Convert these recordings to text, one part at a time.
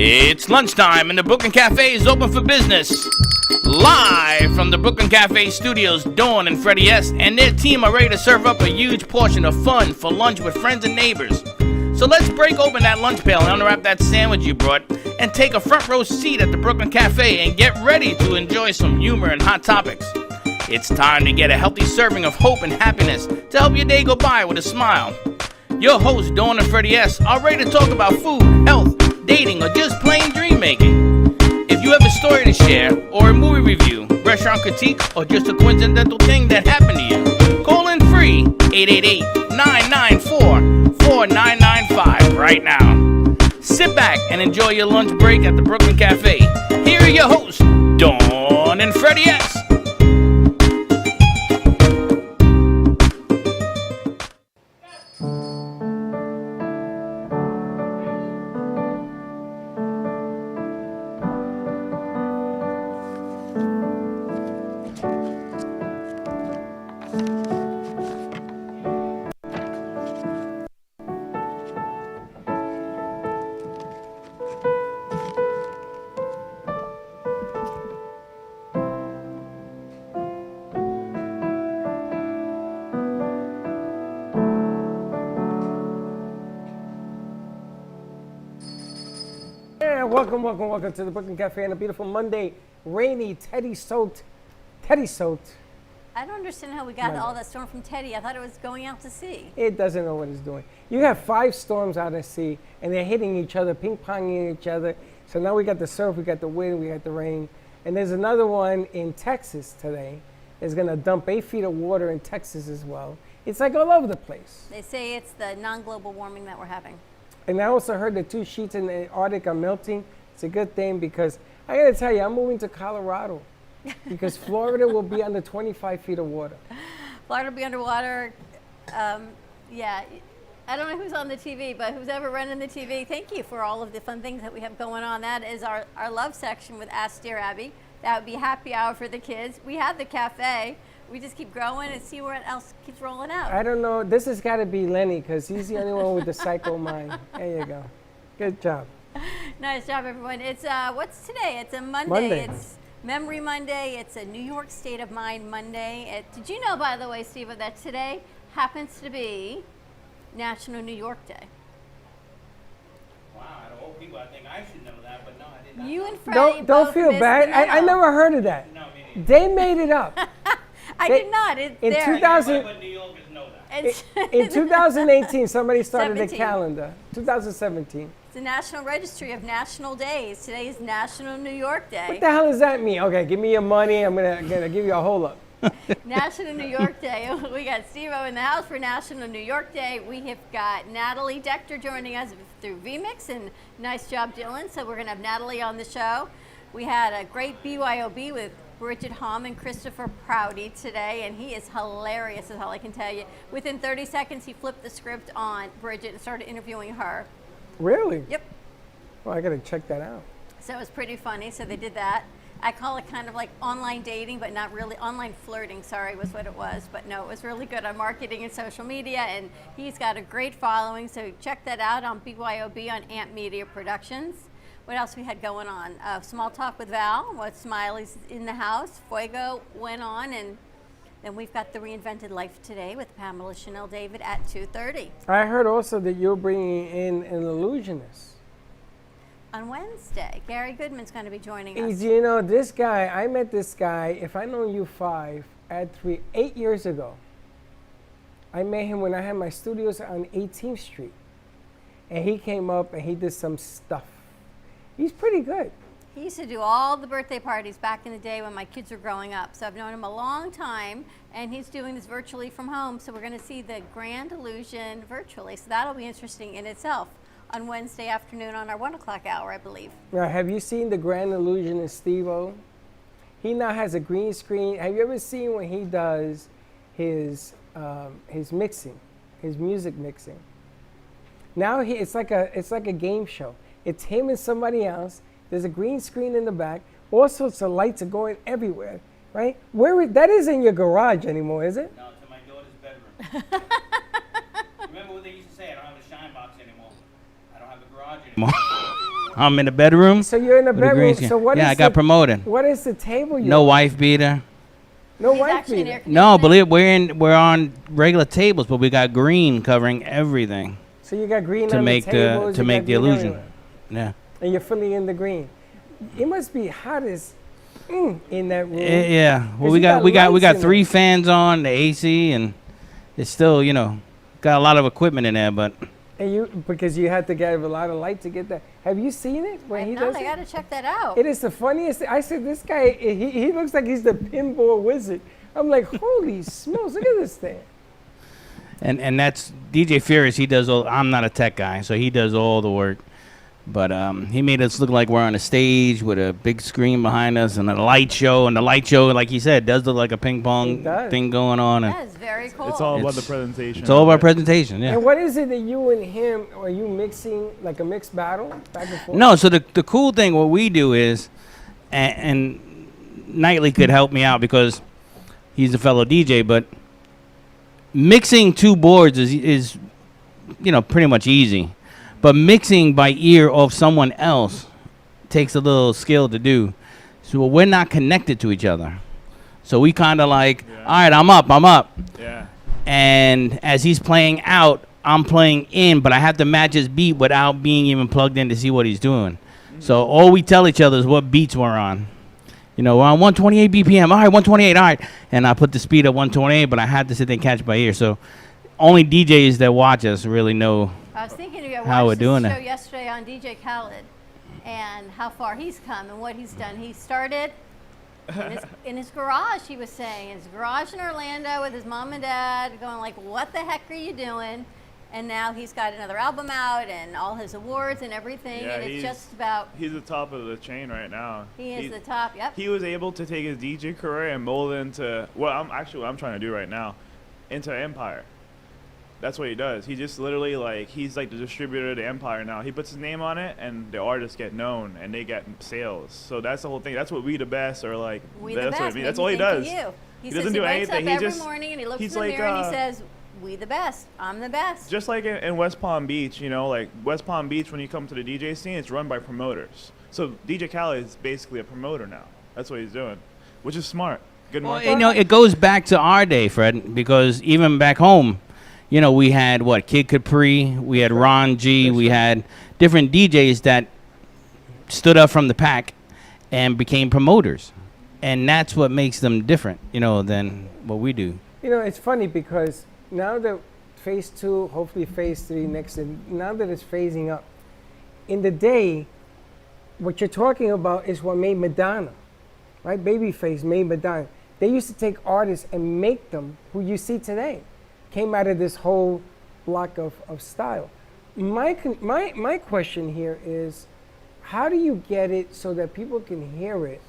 It's lunchtime and the Brooklyn Cafe is open for business. Live from the Brooklyn Cafe studios, Dawn and Freddie S. and their team are ready to serve up a huge portion of fun for lunch with friends and neighbors. So let's break open that lunch pail and unwrap that sandwich you brought and take a front row seat at the Brooklyn Cafe and get ready to enjoy some humor and hot topics. It's time to get a healthy serving of hope and happiness to help your day go by with a smile. Your hosts, Dawn and Freddie S., are ready to talk about food, health, dating, or just plain dream making. If you have a story to share, or a movie review, restaurant critique, or just a coincidental thing that happened to you, call in free 888-994-4995 right now. Sit back and enjoy your lunch break at the Brooklyn Cafe. Here are your hosts, Dawn and Freddie S. Welcome to the Brooklyn Cafe on a beautiful Monday, rainy, Teddy-soaked. I don't understand how we got Monday. all that storm from Teddy. I thought it was going out to sea. It doesn't know what it's doing. You have 5 storms out at sea, and they're hitting each other, ping-ponging each other. So now we got the surf, we got the wind, we got the rain. And there's another one in Texas today. It's going to dump 8 feet of water in Texas as well. It's like all over the place. They say it's the non-global warming that we're having. And I also heard the 2 sheets in the Arctic are melting. It's a good thing because I got to tell you, I'm moving to Colorado because Florida will be under 25 feet of water. Florida will be underwater. Yeah, I don't know who's on the TV, but who's ever running the TV, thank you for all of the fun things that we have going on. That is our love section with Ask Dear Abby. That would be happy hour for the kids. We have the cafe. We just keep growing and see what else keeps rolling out. I don't know. This has got to be Lenny because he's the only one with the psycho mind. There you go. Good job. Nice job, everyone. It's what's today? It's a Monday. It's Memory Monday. It's a New York State of Mind Monday. Did you know, by the way, Steve, that today happens to be National New York Day? Wow, out of all people, I think I should know that, but no, I did not. You and Freddie Don't feel bad. I never heard of that. No, me neither. They made it up. I did not. It's in there. 2000 But New Yorkers know that. in 2018, somebody started a 17. calendar. 2017. It's the National Registry of National Days. Today is National New York Day. What the hell does that mean? Okay, give me your money. I'm gonna give you a whole up. National New York Day. We got Steve-O in the house for National New York Day. We have got Natalie Dector joining us through VMix, and nice job, Dylan. So we're going to have Natalie on the show. We had a great BYOB with Bridget Hom and Christopher Prouty today, and he is hilarious, is all I can tell you. Within 30 seconds, he flipped the script on Bridget and started interviewing her. Really? Yep. Well, I gotta check that out. So it was pretty funny. So they did that. I call it kind of like online dating, but not really. Online flirting, sorry, was what it was. But no, it was really good on marketing and social media, and he's got a great following. So check that out on BYOB on Amp Media Productions. What else we had going on? Small Talk with Val. What Smiley's in the house. Fuego went on, and then we've got the Reinvented Life today with Pamela Chanel David at 2:30. I heard also that you're bringing in an illusionist. On Wednesday, Gary Goodman's going to be joining us. You know, this guy, I met this guy, if I know you 8 years ago. I met him when I had my studios on 18th Street. And he came up and he did some stuff. He's pretty good. He used to do all the birthday parties back in the day when my kids were growing up. So I've known him a long time, and he's doing this virtually from home. So we're going to see the Grand Illusion virtually. So that'll be interesting in itself on Wednesday afternoon on our 1 o'clock hour, I believe. Now, have you seen the Grand Illusion in Steve-O? He now has a green screen. Have you ever seen when he does his mixing, his music mixing? Now it's like a game show. It's him and somebody else. There's a green screen in the back. All sorts of lights are going everywhere, right? That isn't your garage anymore, is it? No, it's in my daughter's bedroom. Remember what they used to say? I don't have a shine box anymore. I don't have a garage anymore. I'm in the bedroom. So you're in the with a green bedroom. screen. So what Yeah, is I got the, promoted. what is the table you're No on? wife beater. No He's wife actually in beater. air No, conditioning. believe we're on regular tables, but we got green covering everything So you got green to on make the tables. the to you make got the green illusion. everywhere. Yeah. And you're fully in the green. It must be hot as in that room. Yeah. Well, 'Cause we you got got we got we lights got in 3 there. fans on the AC, and it's still got a lot of equipment in there, but And you because you had to get a lot of light to get that. Have you seen it when he does I it? got to check that out. It is the funniest thing. I said, this guy, he looks like he's the pinball wizard. I'm like, holy smokes, look at this thing. and that's DJ Furious. He does all. I'm not a tech guy, so he does all the work. But he made us look like we're on a stage with a big screen behind us and a light show. And the light show, like he said, does look like a ping pong It does. thing going on. And That is very cool. It's all about the It's- presentation. it's all of about it. presentation. Yeah. And what is it that you and him, are you mixing, like a mixed battle, back and forth? No, so the cool thing, what we do is, and Knightley could help me out because he's a fellow DJ, but mixing 2 boards is pretty much easy. But mixing by ear of someone else takes a little skill to do. So we're not connected to each other. So we kind of like, Yeah. all right, I'm up. Yeah. And as he's playing out, I'm playing in, but I have to match his beat without being even plugged in to see what he's doing. So all we tell each other is what beats we're on. We're on 128 BPM. All right, 128. All right. And I put the speed at 128, but I had to sit there and catch by ear. So only DJs that watch us really know. I was thinking of you. I How we're watched doing this it. show yesterday on DJ Khaled and how far he's come and what he's done. He started in his garage, he was saying, in his garage in Orlando with his mom and dad going like, what the heck are you doing? And now he's got another album out and all his awards and everything. Yeah, and it's he's- just about, He's the top of the chain right now. he is the top. Yep. He was able to take his DJ career and mold it into what I'm trying to do right now, into Empire. That's what he does. He just literally he's like the distributor of the Empire now. He puts his name on it, and the artists get known, and they get sales. So that's the whole thing. That's what We the Best or like. We the that's best. what I mean. made That's me all he think of does. You. He says doesn't he do wakes anything. up He every just morning and he looks in he's the like, mirror and he says, we the best. I'm the best. Just like in West Palm Beach, like West Palm Beach, when you come to the DJ scene, it's run by promoters. So DJ Khaled is basically a promoter now. That's what he's doing, which is smart. Good Well, marketing. it goes back to our day, Fred, because even back home, we had Kid Capri, we had Ron G, we had different DJs that stood up from the pack and became promoters. And that's what makes them different, than what we do. It's funny because now that phase 2, hopefully phase 3 next, now that it's phasing up, in the day, what you're talking about is what made Madonna, right? Babyface made Madonna. They used to take artists and make them who you see today. Came out of this whole block of style. My question here is, how do you get it so that people can hear it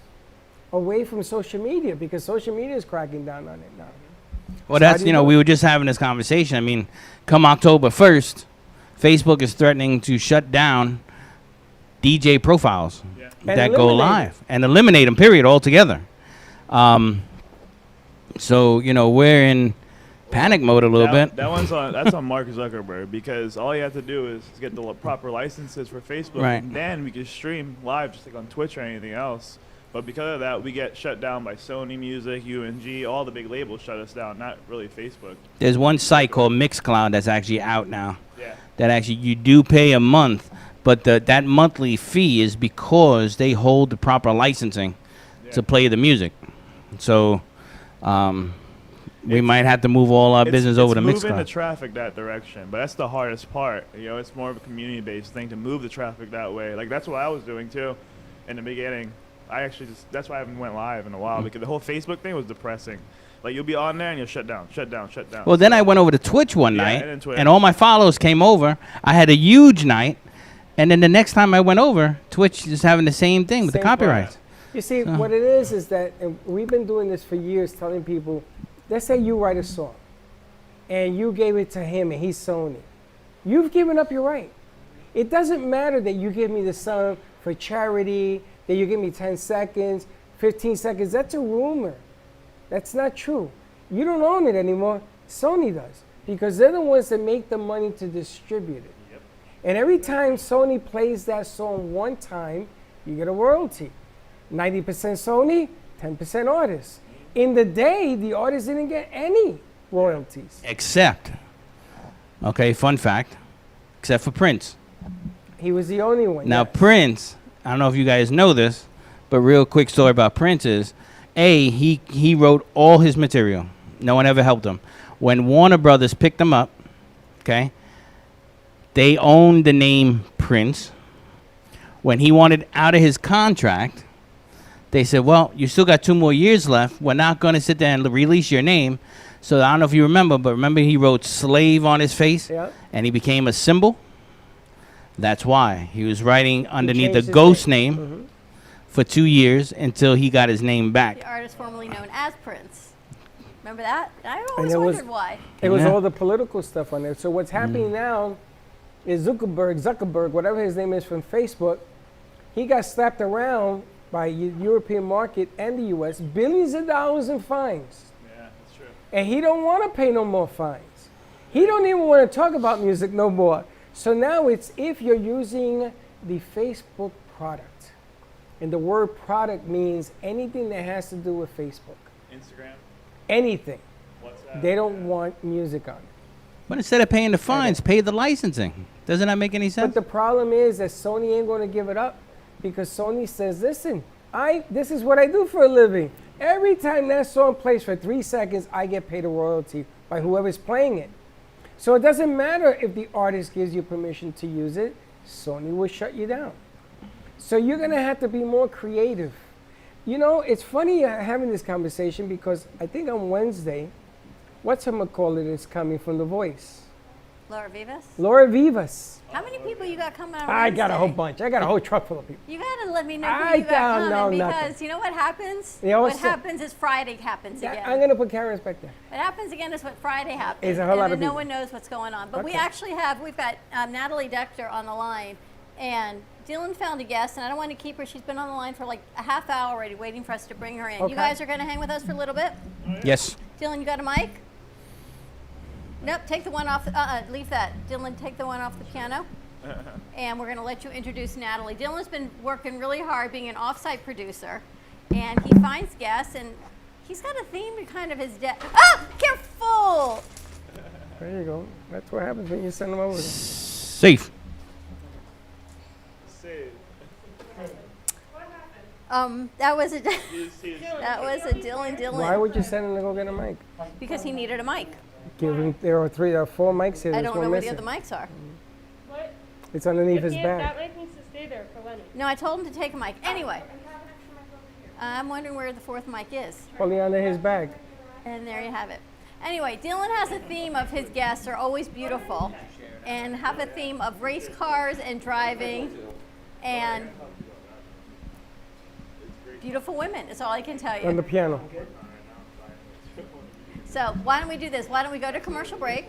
away from social media? Because social media is cracking down on it now. Well, So how that's, do you do we it? were just having this conversation. I mean, come October 1st, Facebook is threatening to shut down DJ profiles Yeah. And that go eliminate live and eliminate them, period, altogether. So, we're in panic mode a little bit. That one's on. That's on Mark Zuckerberg because all you have to do is get the proper licenses for Facebook, Right. and then we can stream live just like on Twitch or anything else. But because of that, we get shut down by Sony Music, UNG, all the big labels shut us down. Not really Facebook. There's one site called Mixcloud that's actually out now. Yeah. That actually you do pay a month, but that monthly fee is because they hold the proper licensing to play the music. So we might have to move all our business over to It's moving the Mixcloud. traffic that direction, but that's the hardest part. It's more of a community-based thing to move the traffic that way. Like that's what I was doing too, in the beginning. I actually that's why I haven't went live in a while because the whole Facebook thing was depressing. Like you'll be on there and you'll shut down. Well, then I went over to Twitch one Yeah, night, and then Twitch. and all my followers came over. I had a huge night, and then the next time I went over, Twitch is having the same thing with the Same problem. copyrights. You see, what it is that, and we've been doing this for years, telling people, let's say you write a song, and you gave it to him, and he's Sony. You've given up your right. It doesn't matter that you give me the song for charity, that you give me 10 seconds, 15 seconds. That's a rumor. That's not true. You don't own it anymore. Sony does, because they're the ones that make the money to distribute it. And every time Sony plays that song one time, you get a royalty. 90% Sony, 10% artists. In the day, the artist didn't get any royalties. Except, okay, fun fact, except for Prince. He was the only one. Now, yes. Prince, I don't know if you guys know this, but real quick story about Prince is, he wrote all his material. No one ever helped him. When Warner Brothers picked him up, okay, they owned the name Prince. When he wanted out of his contract, they said, well, you still got 2 more years left. We're not going to sit there and release your name. So I don't know if you remember, but remember he wrote slave on his face? Yeah. And he became a symbol? That's why. He was writing underneath the changed his ghost name. name for 2 years until he got his name back. The artist formerly known as Prince. Remember that? I And always it was- wondered why. It was Yeah. all the political stuff on there. So what's happening now is Zuckerberg, whatever his name is from Facebook, he got slapped around by European market and the U.S. billions of dollars in fines. Yeah, that's true. And he don't want to pay no more fines. He don't even want to talk about music no more. So now it's if you're using the Facebook product. And the word product means anything that has to do with Facebook. Instagram, Anything. WhatsApp. They don't want music on it. But instead of paying the fines, pay the licensing. Doesn't that make any But sense? the problem is that Sony ain't going to give it up because Sony says, listen, this is what I do for a living. Every time that song plays for 3 seconds, I get paid a royalty by whoever's playing it. So it doesn't matter if the artist gives you permission to use it, Sony will shut you down. So you're going to have to be more creative. You know, it's funny having this conversation because I think on Wednesday, whatchamacallit is coming from The Voice. Laura Vivas? Laura Vivas. How many people you got coming out? I got a whole Wednesday? bunch. I got a whole truck full of people. You gotta let me know I who you got don't coming know because nothing. you know what happens? They always What say- happens is Friday happens again. I'm going to put Karen's back there. What happens again is what Friday happens. Is a whole and lot then of no people. one knows what's going on. But we Okay. actually we've got Natalie Dector on the line. And Dylan found a guest, and I don't want to keep her. She's been on the line for like a half hour already waiting for us to bring her in. Okay. You guys are going to hang with us for a little bit? Yes. Dylan, you got a mic? Nope, take the one off. Leave that. Dylan, take the one off the piano. And we're going to let you introduce Natalie. Dylan's been working really hard being an offsite producer, and he finds guests, and he's got a theme to kind of his careful! There you go. That's what happens when you send them over there. Safe. Save. That was a Dylan. Why would you send him to go get a mic? Because he needed a mic. Give him, there are 3 or 4 mics here. I There's don't one know where missing. the other mics are. What? It's underneath his That bag. mic needs to stay there for Lenny. No, I told him to take a mic. Anyway, I'm wondering where the 4th mic is. Probably under his bag. And there you have it. Anyway, Dylan has a theme of his guests are always beautiful and have a theme of race cars and driving and beautiful women is all I can tell On you. the piano. So why don't we do this? Why don't we go to commercial break?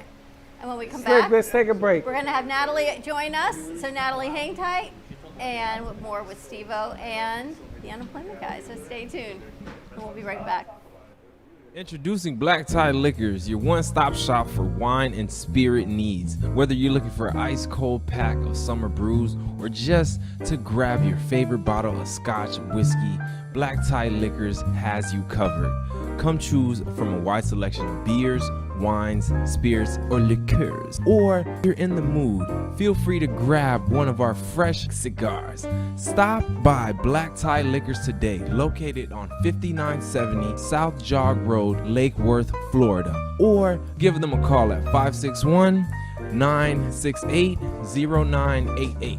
And when we come Slick, back, let's take a break. we're going to have Natalie join us. So Natalie, hang tight. And more with Steve-O and the unemployment guys. So stay tuned. And we'll be right back. Introducing Black Tie Liquors, your one-stop shop for wine and spirit needs. Whether you're looking for an ice-cold pack of summer brews or just to grab your favorite bottle of Scotch whiskey, Black Tie Liquors has you covered. Come choose from a wide selection of beers, wines, spirits, or liqueurs. Or if you're in the mood, feel free to grab one of our fresh cigars. Stop by Black Tie Liquors today, located on 5970 South Jog Road, Lake Worth, Florida. Or give them a call at 561-968-0988.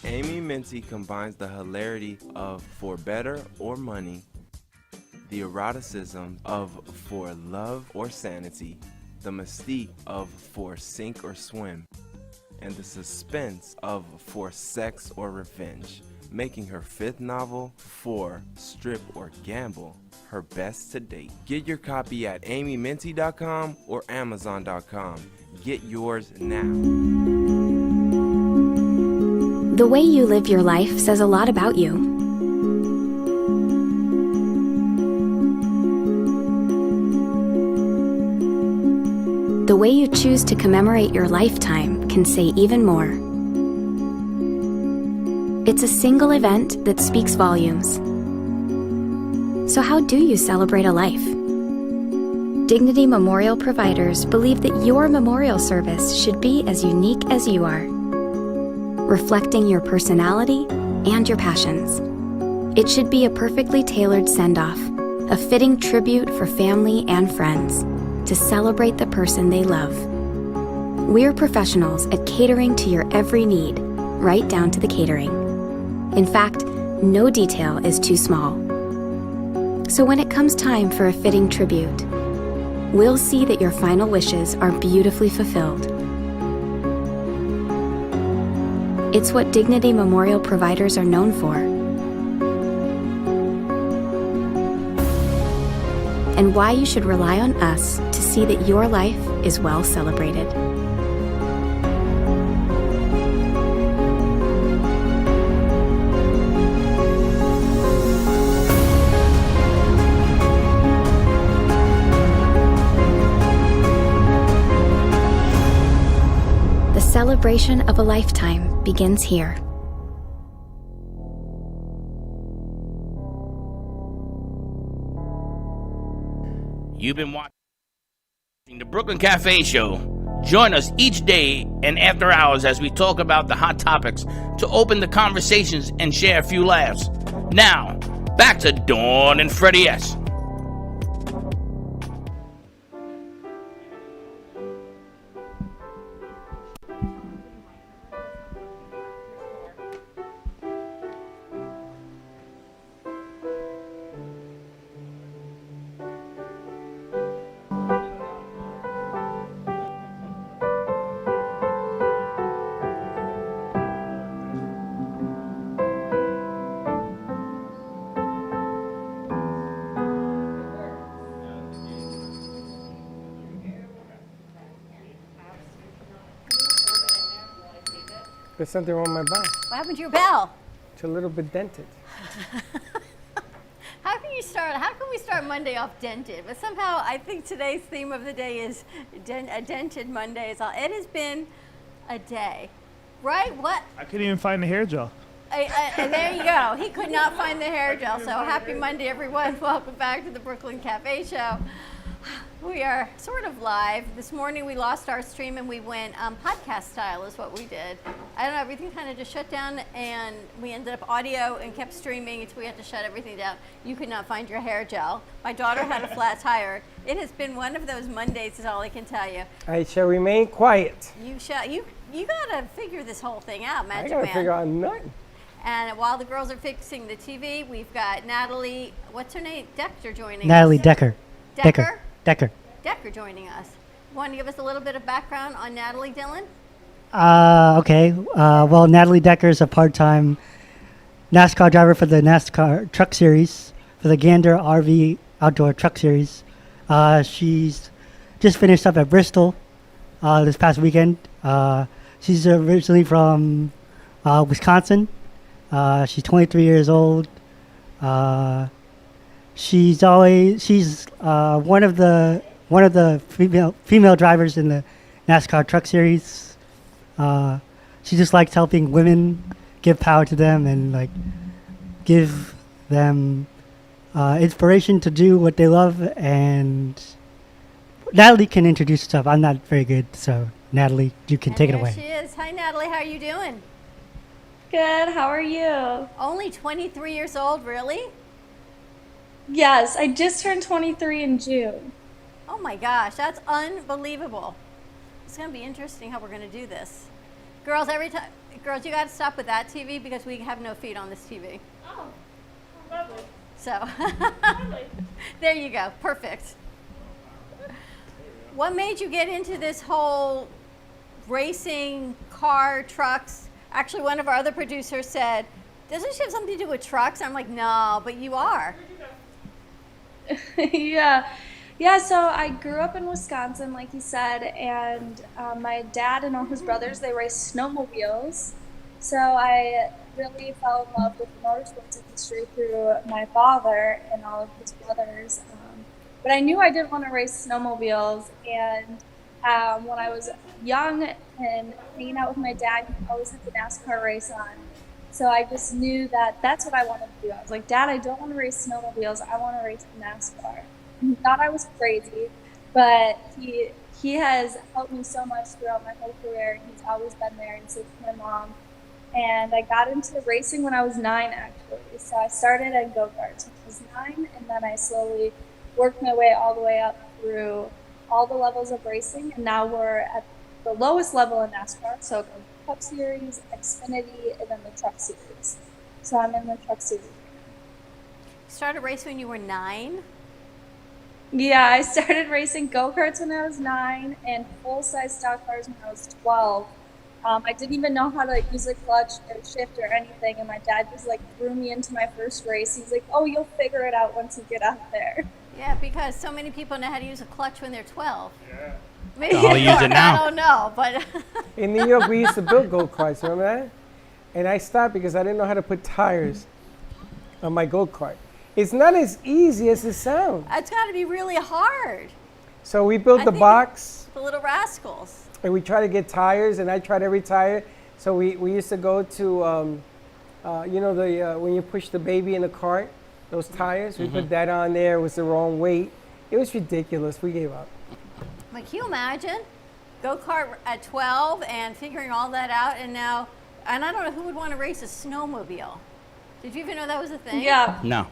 Amy Minty combines the hilarity of For Better or Money, the eroticism of For Love or Sanity, the mystique of For Sink or Swim, and the suspense of For Sex or Revenge, making her 5th novel, For Strip or Gamble, her best to date. Get your copy at amyminty.com or amazon.com. Get yours now. The way you live your life says a lot about you. The way you choose to commemorate your lifetime can say even more. It's a single event that speaks volumes. So how do you celebrate a life? Dignity Memorial providers believe that your memorial service should be as unique as you are, reflecting your personality and your passions. It should be a perfectly tailored send-off, a fitting tribute for family and friends to celebrate the person they love. We're professionals at catering to your every need, right down to the catering. In fact, no detail is too small. So when it comes time for a fitting tribute, we'll see that your final wishes are beautifully fulfilled. It's what Dignity Memorial providers are known for. And why you should rely on us to see that your life is well celebrated. The celebration of a lifetime begins here. You've been watching the Brooklyn Cafe Show. Join us each day and after hours as we talk about the hot topics to open the conversations and share a few laughs. Now, back to Dawn and Freddie S. There's something wrong with my bell. What happened to your bell? It's a little bit dented. How can we start Monday off dented? But somehow I think today's theme of the day is a dented Monday. It has been a day, right? What? I couldn't even find the hair gel. And there you go. He could not find the hair gel. So happy Monday, everyone. Welcome back to the Brooklyn Cafe Show. We are sort of live. This morning we lost our stream and we went podcast style is what we did. I don't know, everything kind of just shut down and we ended up audio and kept streaming until we had to shut everything down. You could not find your hair gel. My daughter had a flat tire. It has been one of those Mondays is all I can tell you. I shall remain quiet. You gotta figure this whole thing out, Magic I gotta Man. figure out nothing. And while the girls are fixing the TV, we've got Natalie, what's her name? Decker joining Natalie us. Decker. Decker? Decker. Joining us. Want to give us a little bit of background on Natalie Dillon? Okay. Well, Natalie Decker is a part-time NASCAR driver for the NASCAR Truck Series, for the Gander RV Outdoor Truck Series. She's just finished up at Bristol this past weekend. She's originally from Wisconsin. She's 23 years old. She's one of the female drivers in the NASCAR Truck Series. She just likes helping women, give power to them, and give them inspiration to do what they love. And Natalie can introduce herself. I'm not very good, so Natalie, you can take it away. There she is. Hi, Natalie. How are you doing? Good. How are you? Only 23 years old, really? Yes, I just turned 23 in June. Oh my gosh, that's unbelievable. It's going to be interesting how we're going to do this. Girls, you got to stop with that TV because we have no feed on this TV. Oh, lovely. So, Lovely. there you go. Perfect. What made you get into this whole racing, car, trucks? Actually, one of our other producers said, doesn't she have something to do with trucks? I'm like, no, but you are. Yeah, so I grew up in Wisconsin, like you said, and my dad and all his brothers, they race snowmobiles. So I really fell in love with the motorsports industry through my father and all of his brothers. But I knew I didn't want to race snowmobiles, and when I was young and hanging out with my dad, he always had the NASCAR race on. So I just knew that that's what I wanted to do. I was like, Dad, I don't want to race snowmobiles. I want to race NASCAR. He thought I was crazy, but he has helped me so much throughout my whole career. He's always been there, and so is my mom. And I got into racing when I was 9, actually. So I started at go-karts when I was 9, and then I slowly worked my way all the way up through all the levels of racing. And now we're at the lowest level in NASCAR. So it goes Cup Series, Xfinity, and then the Truck Series. So I'm in the Truck Series. Started racing when you were 9? Yeah, I started racing go-karts when I was 9 and full-size stock cars when I was 12. I didn't even know how to use a clutch or shift or anything, and my dad just like threw me into my first race. He's like, "Oh, you'll figure it out once you get out there." Yeah, because so many people know how to use a clutch when they're 12. Yeah. Maybe I'll use it now. I don't know, but In New York, we used to build go-karts, remember that? And I stopped because I didn't know how to put tires on my go-kart. It's not as easy as it sounds. it's got to be really hard. So we built I the think box, The little rascals. and we tried to get tires, and I tried every tire. So we used to go to, when you push the baby in the cart, those tires, we put that on there. It was the wrong weight. It was ridiculous. We gave up. Like, can you imagine? Go-kart at 12 and figuring all that out, and now, and I don't know who would want to race a snowmobile. Did you even know that was a thing? Yeah. No.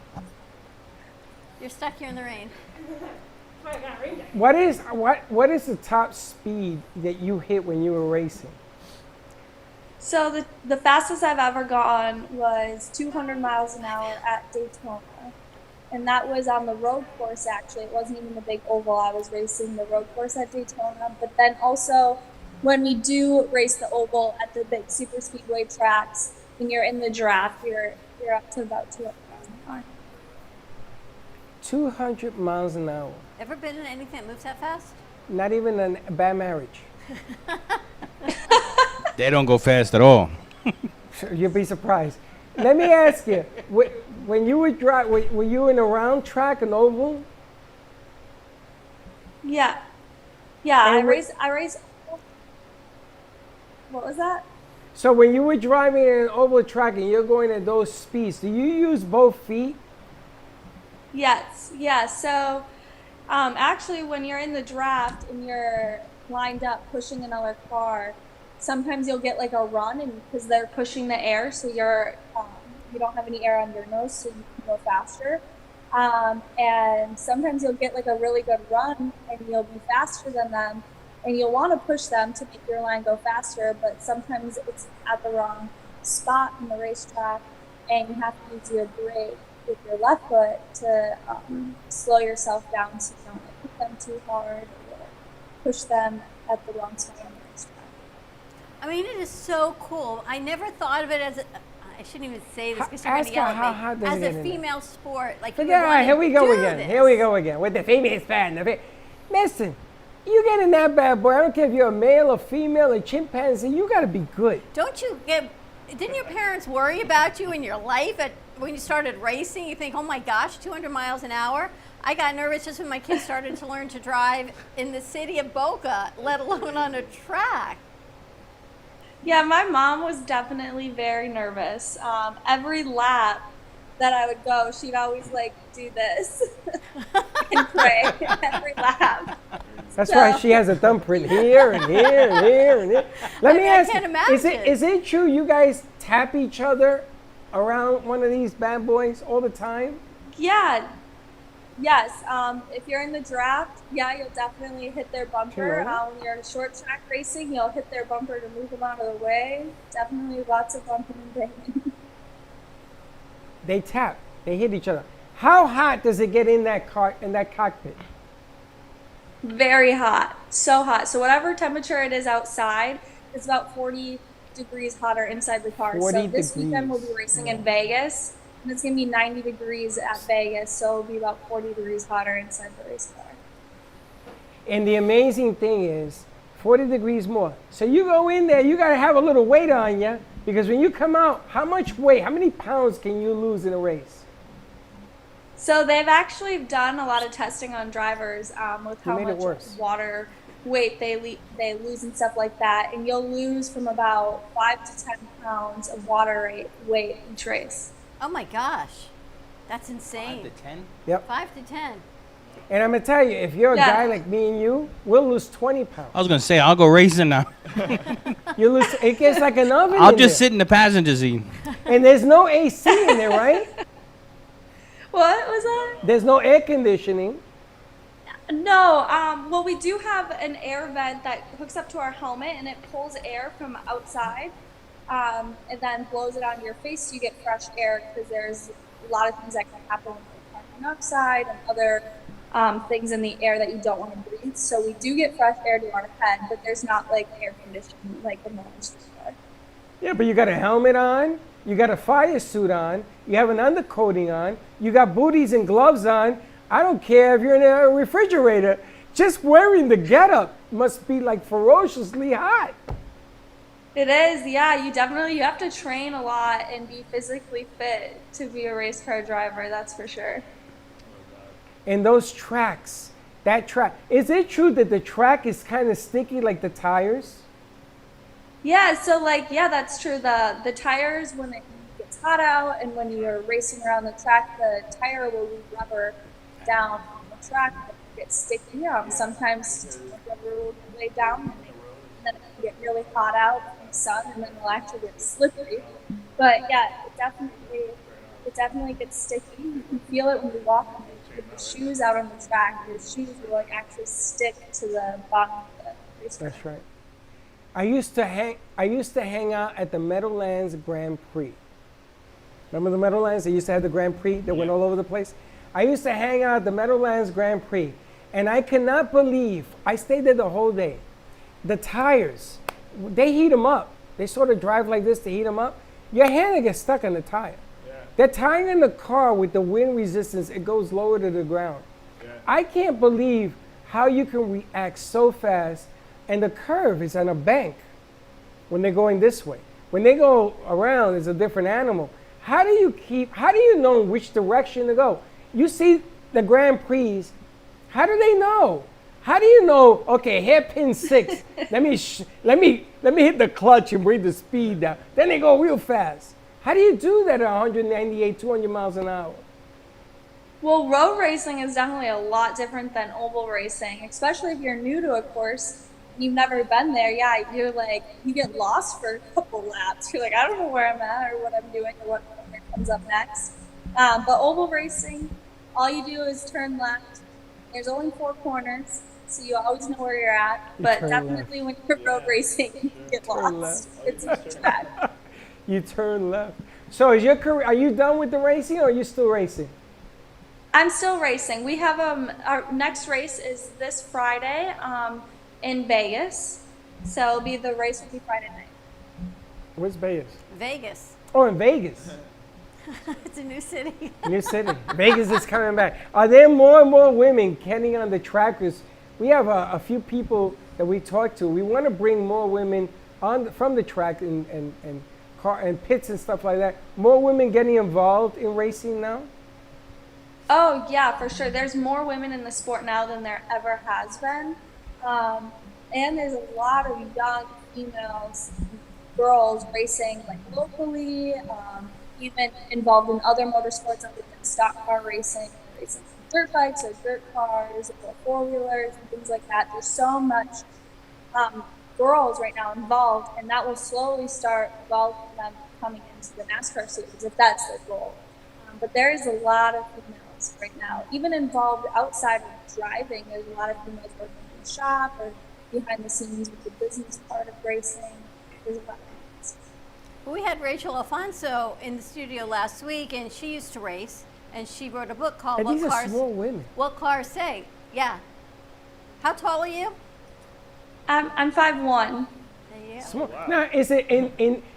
You're stuck here in the rain. I got rain. What is the top speed that you hit when you were racing? So the fastest I've ever gone was 200 miles an hour at Daytona. And that was on the road course, actually. It wasn't even the big oval. I was racing the road course at Daytona. But then also, when we do race the oval at the big super speedway tracks, when you're in the draft, you're up to about 200 miles an hour. 200 miles an hour. Ever been in anything that moves that fast? Not even a bad marriage. They don't go fast at all. You'll be surprised. Let me ask you, when you would drive, were you in a round track, an oval? Yeah. Yeah, And I race. What was that? So when you were driving in an oval track and you're going at those speeds, do you use both feet? Yes, yeah. So actually, when you're in the draft and you're lined up pushing another car, sometimes you'll get like a run, and because they're pushing the air, so you don't have any air on your nose, so you can go faster. And sometimes you'll get like a really good run, and you'll be faster than them, and you'll want to push them to make your line go faster, but sometimes it's at the wrong spot in the racetrack, and you have to use your brake with your left foot to slow yourself down so you don't hit them too hard or push them at the wrong spot on the racetrack. I mean, it is so cool. I never thought of it as I shouldn't even say this because you're Ask going to yell her how at hard me. does As it get a in there? female sport, like you would Yeah, wanna here we go do again. this. Here we go again with the female fan. Listen, you get in that bad boy. I don't care if you're a male or female or chimpanzee. You got to be good. Don't you get? Didn't your parents worry about you in your life when you started racing? You think, oh my gosh, 200 miles an hour. I got nervous just when my kids started to learn to drive in the city of Boca, let alone on a track. Yeah, my mom was definitely very nervous. Every lap that I would go, she'd always like do this and pray every lap. That's why she has a thumbprint here and here and here and here. Let me I ask can't you, imagine. is it true you guys tap each other around one of these bad boys all the time? Yeah. Yes. If you're in the draft, yeah, you'll definitely hit their bumper. Sure. When you're short track racing, you'll hit their bumper to move them out of the way. Definitely lots of bumping and banging. They tap. They hit each other. How hot does it get in that cockpit? Very hot. So hot. So whatever temperature it is outside, it's about 40 degrees hotter inside the car. 40 So this weekend we'll be degrees. racing in Vegas, and it's going to be 90 degrees at Vegas, so it'll be about 40 degrees hotter inside the race car. And the amazing thing is 40 degrees more. So you go in there, you got to have a little weight on you, because when you come out, how much weight, how many pounds can you lose in a race? So they've actually done a lot of testing on drivers with how made it much worse? water weight they lose and stuff like that, and you'll lose from about 5 to 10 pounds of water weight each race. Oh my gosh, that's insane. 10? Yep. 5 to 10. And I'm gonna tell you, if you're a Yeah. guy like me and you, we'll lose 20 pounds. I was gonna say I'll go racing now. You lose. It gets like an oven. I'll in just there. sit in the passenger seat. And there's no AC in there, right? What was that? There's no air conditioning. No, well, we do have an air vent that hooks up to our helmet, and it pulls air from outside, and then blows it onto your face so you get fresh air, because there's a lot of things that can happen with carbon monoxide and other things in the air that you don't want to breathe. So we do get fresh air to our head, but there's not like air conditioning like the motorsports are. Yeah, but you got a helmet on, you got a fire suit on, you have an undercoating on, you got booties and gloves on. I don't care if you're in a refrigerator. Just wearing the getup must be like ferociously hot. It is, yeah. You have to train a lot and be physically fit to be a race car driver. That's for sure. And those tracks, that track, is it true that the track is kind of sticky like the tires? Yeah, so that's true. The tires, when it gets hot out and when you're racing around the track, the tire will leave rubber down on the track and it gets sticky. Sometimes rubber will lay down and then it can get really hot out from the sun and then it'll actually get slippery. But yeah, it definitely gets sticky. You can feel it when you walk with your shoes out on the track. Your shoes will actually stick to the bottom of the race car. That's right. I used to hang out at the Meadowlands Grand Prix. Remember the Meadowlands? They used to have the Grand Prix that went all over the place. I used to hang out at the Meadowlands Grand Prix, and I could not believe, I stayed there the whole day. The tires, they heat them up. They sort of drive like this to heat them up. Your hand will get stuck on the tire. Yeah. The tire in the car with the wind resistance, it goes lower to the ground. Yeah. I can't believe how you can react so fast, and the curve is on a bank when they're going this way. When they go around, it's a different animal. How do you know which direction to go? You see the Grand Prix, how do they know? How do you know, okay, hairpin 6, let me hit the clutch and bring the speed down. Then they go real fast. How do you do that at 198, 200 miles an hour? Well, road racing is definitely a lot different than oval racing, especially if you're new to a course and you've never been there. Yeah, you get lost for a couple laps. You're like, I don't know where I'm at or what I'm doing or what comes up next. But oval racing, all you do is turn left. There's only 4 corners, so you always know where you're at. But definitely when you're road racing, you get lost. It's a track. You turn left. So is your career, are you done with the racing or are you still racing? I'm still racing. We have our next race is this Friday in Vegas. So the race will be Friday night. Where's Vegas? Vegas. Oh, in Vegas. It's a new city. New city. Vegas is coming back. Are there more and more women getting on the track? Because we have a few people that we talk to. We want to bring more women from the track and pits and stuff like that. More women getting involved in racing now? Oh, yeah, for sure. There's more women in the sport now than there ever has been. And there's a lot of young females, girls racing like locally, even involved in other motorsports other than stock car racing dirt bikes or dirt cars or 4-wheelers and things like that. There's so much girls right now involved, and that will slowly start involving them coming into the NASCAR series if that's their goal. But there is a lot of females right now, even involved outside of driving. There's a lot of females working in the shop or behind the scenes with the business part of racing. There's a lot of females. We had Rachel Alfonso in the studio last week, and she used to race, and she wrote a book called And these are small women. What Cars Say. Yeah. How tall are you? I'm 5'1". Yeah. Small. Now, is it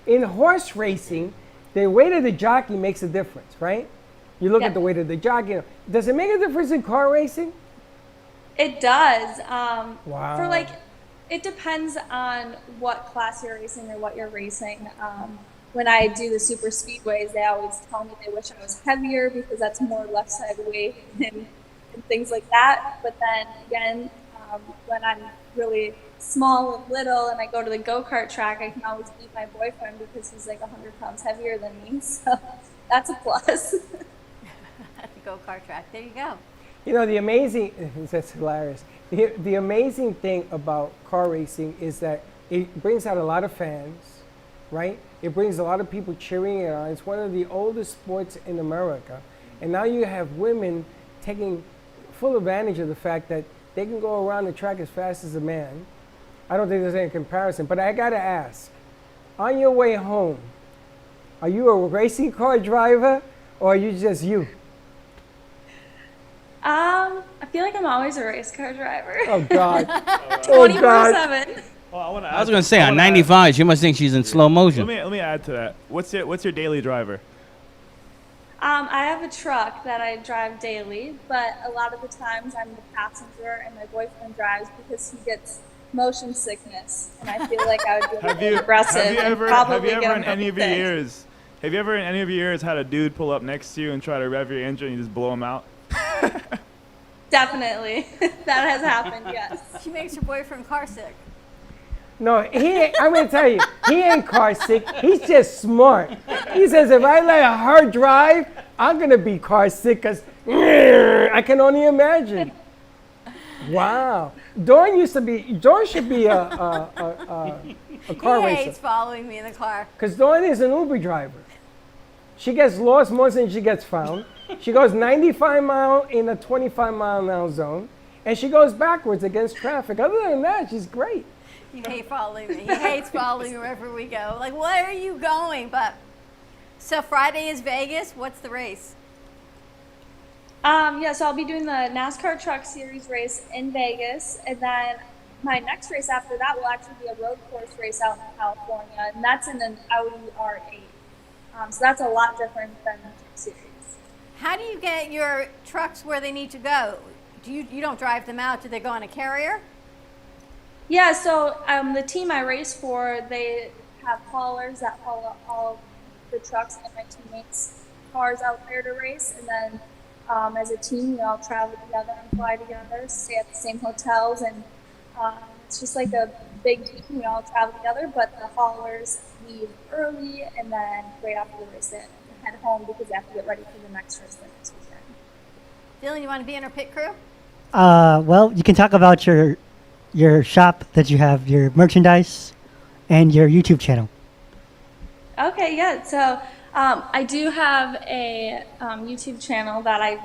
in horse racing, the weight of the jockey makes a difference, right? You look Yeah. at the weight of the jockey. Does it make a difference in car racing? It does. Wow. It depends on what class you're racing or what you're racing. When I do the super speedways, they always tell me they wish I was heavier because that's more left side weight and things like that. But then again, when I'm really small and little and I go to the go-kart track, I can always beat my boyfriend because he's like 100 pounds heavier than me. So that's a plus. At the go-kart track. There you go. You know, the amazing, that's hilarious. The amazing thing about car racing is that it brings out a lot of fans, right? It brings a lot of people cheering it on. It's one of the oldest sports in America. And now you have women taking full advantage of the fact that they can go around the track as fast as a man. I don't think there's any comparison, but I gotta ask, on your way home, are you a racing car driver or are you just you? I feel like I'm always a race car driver. Oh God. 24/7. Oh, I was gonna say on 95, she must think she's in slow motion. Let me add to that. What's your daily driver? I have a truck that I drive daily, but a lot of the times I'm the passenger and my boyfriend drives because he gets motion sickness, and I feel like I would be a little aggressive. Have you ever in any of your sick. years? Have you ever in any of your years had a dude pull up next to you and try to rev your engine and you just blow him out? Definitely, that has happened. Yes. She makes her boyfriend car sick. No, I'm gonna tell you, he ain't car sick. He's just smart. He says, if I let her drive, I'm gonna be car sick because I can only imagine. Wow. Dawn should be a car He racer. hates following me in the car. Because Dawn is an Uber driver. She gets lost more than she gets found. She goes 95 mile in a 25 mile an hour zone, and she goes backwards against traffic. Other than that, she's great. You hate following me. He hates following me wherever we go. Like, where are you going? But so Friday is Vegas. What's the race? Yeah, so I'll be doing the NASCAR Truck Series race in Vegas, and then my next race after that will actually be a road course race out in California, and that's in an Audi R8. So that's a lot different than the Truck Series. How do you get your trucks where they need to go? You don't drive them out? Do they go on a carrier? Yeah, so the team I race for, they have haulers that haul all the trucks and my teammates' cars out there to race, and then as a team, we all travel together and fly together, stay at the same hotels, and it's just like a big team. We all travel together, but the haulers leave early, and then right after the race, they head home because they have to get ready for the next race the next weekend. Dylan, you want to be in our pit crew? Well, you can talk about your shop that you have, your merchandise, and your YouTube channel. Okay, yeah. So I do have a YouTube channel that I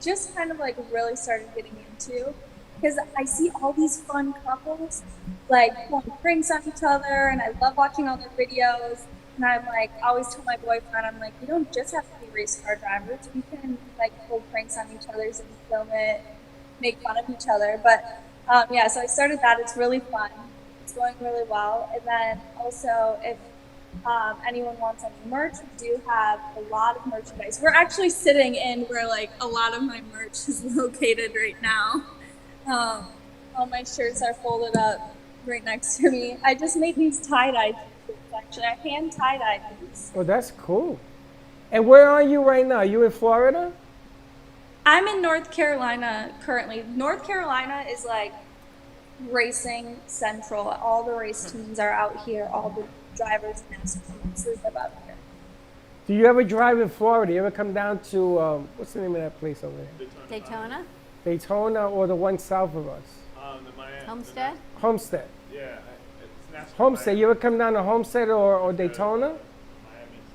just kind of like really started getting into because I see all these fun couples like pulling pranks on each other, and I love watching all their videos. And I'm like, I always tell my boyfriend, I'm like, you don't just have to be race car drivers. We can like pull pranks on each other and film it, make fun of each other. But yeah, so I started that. It's really fun. It's going really well. And then also, if anyone wants any merch, we do have a lot of merchandise. We're actually sitting in where like a lot of my merch is located right now. All my shirts are folded up right next to me. I just made these tie-dye t-shirts, actually. I hand tie-dyed these. Oh, that's cool. And where are you right now? You in Florida? I'm in North Carolina currently. North Carolina is like racing central. All the race teams are out here. All the drivers and NASCAR live out here. Do you ever drive in Florida? You ever come down to, what's the name of that place over there? Daytona? Daytona or the one south of us? The Miami. Homestead? Homestead. Yeah, it's NASCAR. Homestead. You ever come down to Homestead or Daytona?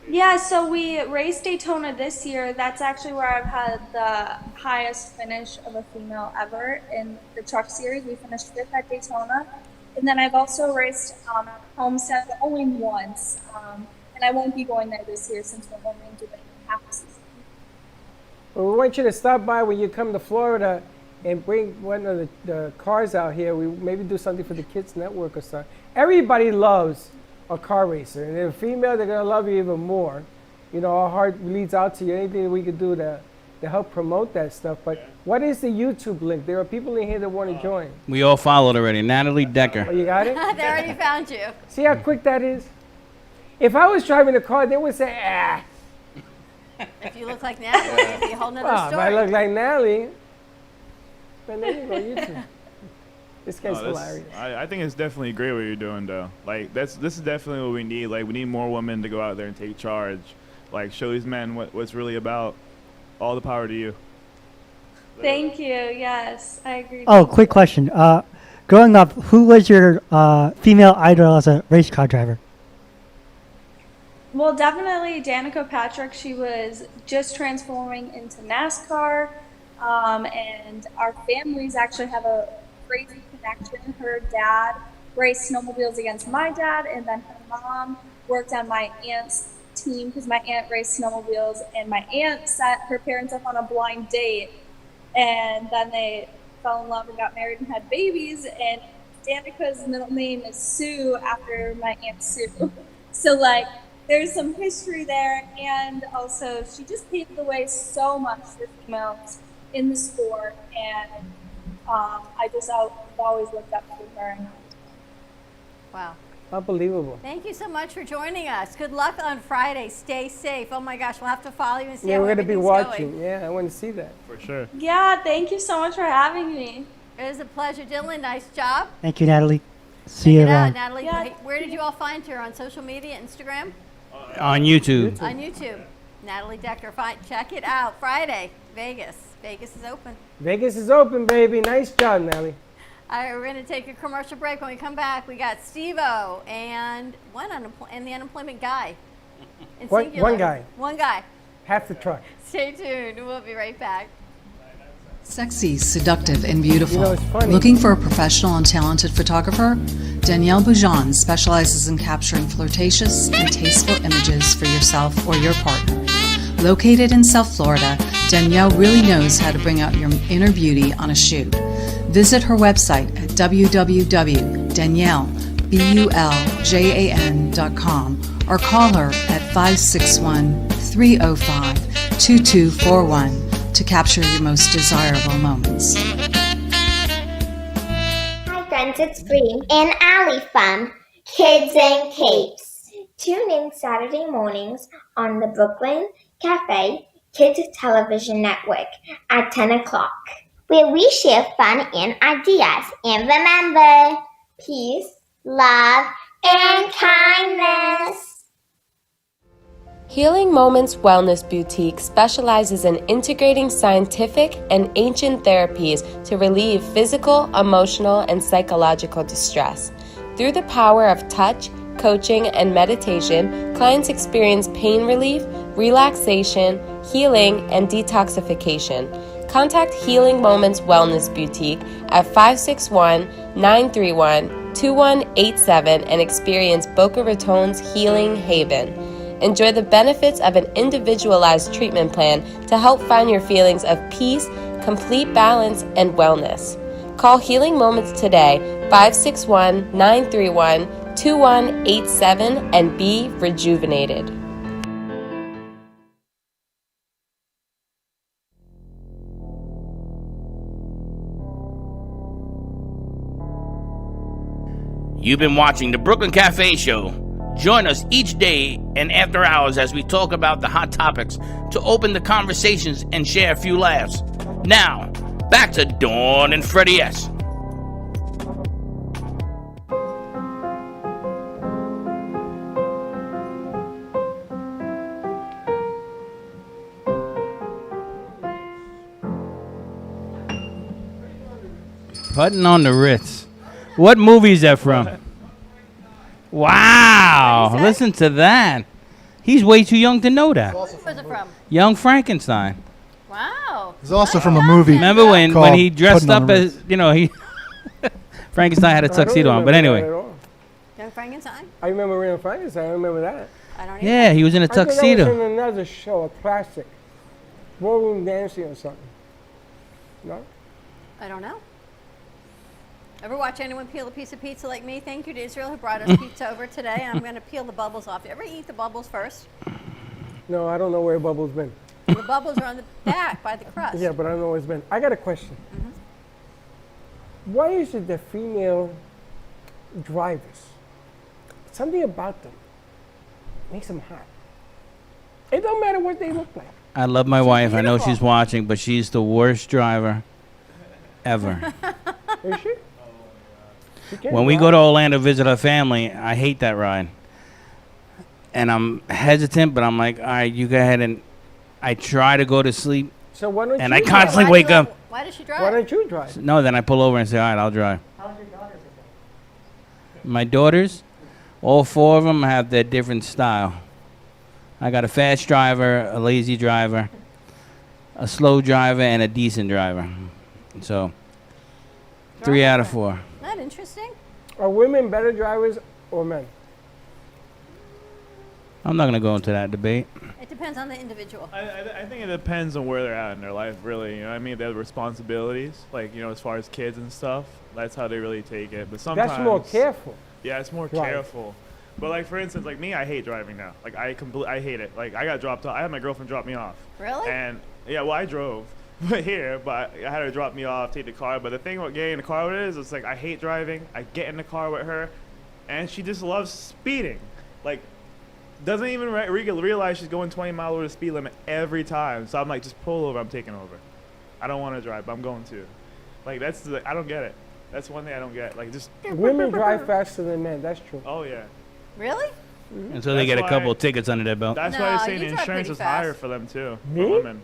Yeah, so we raced Daytona this year. That's actually where I've had the highest finish of a female ever in the truck series. We finished 5th at Daytona. And then I've also raced Homestead, but only once. And I won't be going there this year since we're only doing half the season. Well, we want you to stop by when you come to Florida and bring one of the cars out here. We maybe do something for the Kids Network or something. Everybody loves a car racer, and if a female, they're gonna love you even more. You know, our heart leads out to you. Anything that we could do to help promote that stuff. But what is the YouTube link? There are people in here that want to join. We all followed already. Natalie Decker. Oh, you got it? They already found you. See how quick that is? If I was driving a car, they would say, ah. If you look like Natalie, it'd be a whole nother Well, if I story. look like Natalie, then there you go, YouTube. This guy's No, hilarious. I think it's definitely great what you're doing, though. Like, this is definitely what we need. Like, we need more women to go out there and take charge. Like, show these men what's really about. All the power to you. Thank you. Yes, I agree. Oh, quick question. Growing up, who was your female idol as a race car driver? Well, definitely Danica Patrick. She was just transforming into NASCAR, and our families actually have a crazy connection. Her dad raced snowmobiles against my dad, and then her mom worked on my aunt's team because my aunt raced snowmobiles, and my aunt set her parents up on a blind date, and then they fell in love and got married and had babies. And Danica's middle name is Sue after my aunt Sue. So like, there's some history there, and also she just paved the way so much for females in the sport, and I've always looked up to her. Wow. Unbelievable. Thank you so much for joining us. Good luck on Friday. Stay safe. Oh my gosh, we'll have to follow you and see Yeah, how we're going to be everything's watching. going. Yeah, I want to see that. For sure. Yeah, thank you so much for having me. It was a pleasure, Dylan. Nice job. Thank you, Natalie. See Check you it out, around. Natalie. Yeah. Where did you all find her? On social media, Instagram? On YouTube. On YouTube. Natalie Decker. Check it out. Friday, Vegas. Vegas is open. Vegas is open, baby. Nice job, Nelly. All right, we're going to take a commercial break. When we come back, we got Steve-O and the unemployment guy. In One singular. guy. One guy. Half the truck. Stay tuned. We'll be right back. Sexy, seductive, and beautiful. You know, it's funny. Looking for a professional and talented photographer? Danielle Boujon specializes in capturing flirtatious and tasteful images for yourself or your partner. Located in South Florida, Danielle really knows how to bring out your inner beauty on a shoot. Visit her website at www.daniellebuljan.com or call her at 561-305-2241 to capture your most desirable moments. Hi friends, it's Bree and Ali from Kids and Capes. Tune in Saturday mornings on the Brooklyn Cafe Kids Television Network at 10 o'clock, where we share fun and ideas. And remember, peace, love, and kindness. Healing Moments Wellness Boutique specializes in integrating scientific and ancient therapies to relieve physical, emotional, and psychological distress. Through the power of touch, coaching, and meditation, clients experience pain relief, relaxation, healing, and detoxification. Contact Healing Moments Wellness Boutique at 561-931-2187 and experience Boca Raton's Healing Haven. Enjoy the benefits of an individualized treatment plan to help find your feelings of peace, complete balance, and wellness. Call Healing Moments today, 561-931-2187, and be rejuvenated. You've been watching the Brooklyn Cafe Show. Join us each day and after hours as we talk about the hot topics to open the conversations and share a few laughs. Now, back to Dawn and Freddie S. Putting on the Ritz. What movie is that from? Wow, listen to that. He's way too young to know that. Where's it from? Young Frankenstein. Wow. It's also from a movie. Remember when called he dressed Putting on up the as, he Frankenstein had a tuxedo on, but anyway. Young Frankenstein? I remember Young Frankenstein. I remember that. I don't Yeah, he was in a I think I tuxedo. was in another show, a classic. Ballroom dancing or something. No? I don't know. Ever watch anyone peel a piece of pizza like me? Thank you to Israel who brought us pizza over today. I'm going to peel the bubbles off. You ever eat the bubbles first? No, I don't know where Bubbles been. The bubbles are on the back by the crust. Yeah, but I don't know where it's been. I got a question. Why is it that female drivers, something about them makes them hot? It don't matter what they look like. I love my wife. I know she's watching, but she's the worst driver ever. Is she? can When we drive. go to Orlando visit her family, I hate that ride. And I'm hesitant, but I'm like, all right, you go ahead, and I try to go to sleep. So why don't And you I drive? constantly Why wake do you- up. Why does she drive? Why don't you drive? No, then I pull over and say, all right, I'll drive. My daughters, all 4 of them have their different style. I got a fast driver, a lazy driver, a slow driver, and a decent driver. So, 3 out of 4. Isn't that interesting? Are women better drivers or men? I'm not going to go into that debate. It depends on the individual. I think it depends on where they're at in their life, really. You know what I mean? They have responsibilities, like, you know, as far as kids and stuff. That's how they really take it. But sometimes That's more careful. Yeah, it's more Right. careful. But like for instance, like me, I hate driving now. Like I hate it. Like I got dropped off. I had my girlfriend drop me off. Really? And yeah, well I drove here, but I had her drop me off, take the car. But the thing about getting in the car with her is, it's like I hate driving. I get in the car with her, and she just loves speeding. Like doesn't even realize she's going 20 miles over the speed limit every time. So I'm like, just pull over. I'm taking over. I don't want to drive, but I'm going to. Like I don't get it. That's one thing I don't get. Like just Women drive faster than men. That's true. Oh yeah. Really? And so they get a couple tickets under their belt. That's No, why I say you the drive insurance pretty is higher fast. for them too. Me? For women.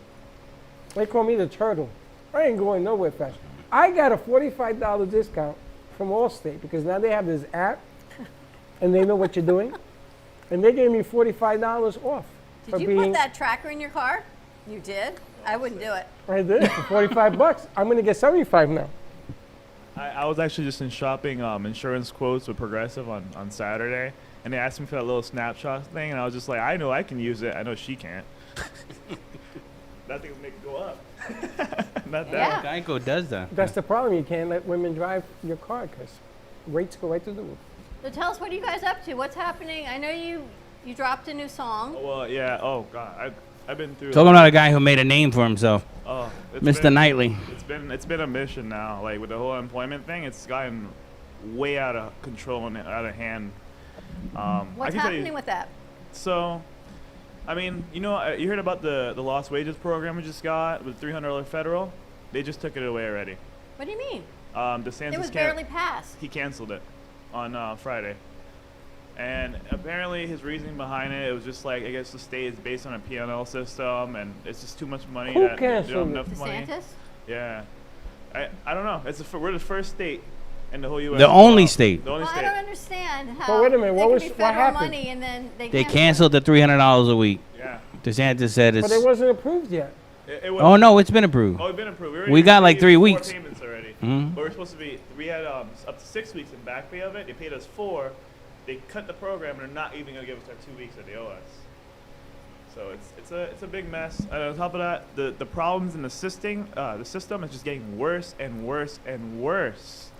They call me the turtle. I ain't going nowhere fast. I got a $45 discount from Allstate because now they have this app, and they know what you're doing, and they gave me $45 off. Did you put that tracker in your car? You did? I wouldn't do it. I did for $45. I'm gonna get 75 now. I was actually just in shopping insurance quotes with Progressive on Saturday, and they asked me for that little snapshot thing, and I was just like, I know I can use it. I know she can't. That thing will make it go up. Not that. Yeah. Geico does that. That's the problem. You can't let women drive your car because rates go right through the roof. So tell us, what are you guys up to? What's happening? I know you dropped a new song. Well, yeah. Oh God, I've been through. Talking about a guy who made a name for himself. Oh, Mr. Knightley. It's been a mission now. Like with the whole employment thing, it's gotten way out of control and out of hand. I What's can tell you- happening with that? So, I mean, you know, you heard about the lost wages program we just got with $300 federal? They just took it away already. What do you mean? DeSantis It was barely passed. He canceled it on Friday. And apparently his reasoning behind it was just like, I guess the state is based on a P&L system, and it's just too much money. Who that they don't canceled have it? enough money. DeSantis? Yeah. I don't know. We're the first state in the whole U.S. The only state. The only Well, I state. don't understand how But wait a minute, there what could was- be what federal happened? money and then they They cancel it. canceled the $300 a week. Yeah. DeSantis said But it's. it wasn't approved yet. It was, Oh no, it's been approved. Oh, it's been approved. We already got like received 3 4 weeks. payments already. Mhm. But we're supposed to be. We had up to 6 weeks in back pay of it. They paid us 4. They cut the program and they're not even gonna give us our 2 weeks that they owe us. So it's a big mess. And on top of that, the problems in the system is just getting worse and worse and worse.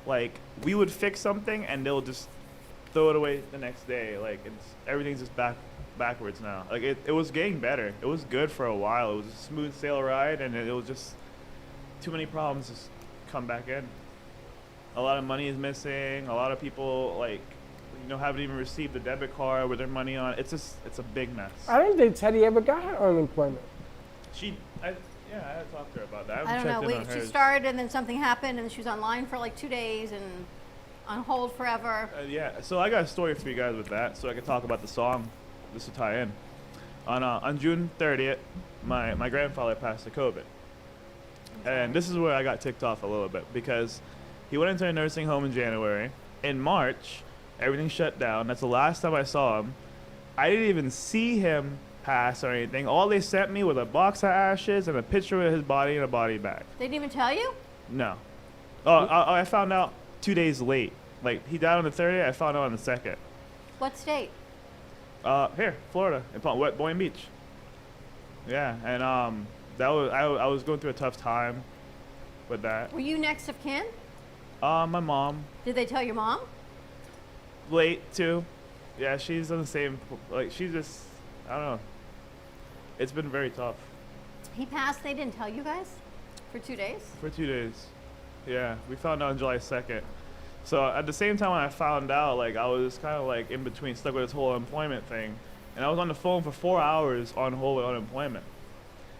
Like we would fix something and they'll just throw it away the next day. Like everything's just backwards now. Like it was getting better. It was good for a while. It was a smooth sail ride, and it was just too many problems just come back in. A lot of money is missing. A lot of people haven't even received the debit card with their money on. It's a big mess. I don't think Teddy ever got her unemployment. I had to talk to her about that. I don't know. She started and then something happened and she was online for like 2 days and on hold forever. Yeah, so I got a story for you guys with that, so I can talk about the song. This will tie in. On June 30th, my grandfather passed to COVID. And this is where I got ticked off a little bit because he went into a nursing home in January. In March, everything shut down. That's the last time I saw him. I didn't even see him pass or anything. All they sent me was a box of ashes and a picture of his body in a body bag. They didn't even tell you? No. Oh, I found out 2 days late. Like, he died on the 30th. I found out on the 2nd. What state? Here, Florida, in Boynton Beach. Yeah, and that was I was going through a tough time with that. Were you next of kin? My mom, Did they tell your mom? late too. Yeah, she's on the same. Like, she's just, I don't know. It's been very tough He passed, they didn't tell you guys? For 2 days? for 2 days. Yeah, we found out on July 2nd. So at the same time when I found out, like, I was kind of like in between, stuck with this whole employment thing, and I was on the phone for 4 hours on hold with unemployment.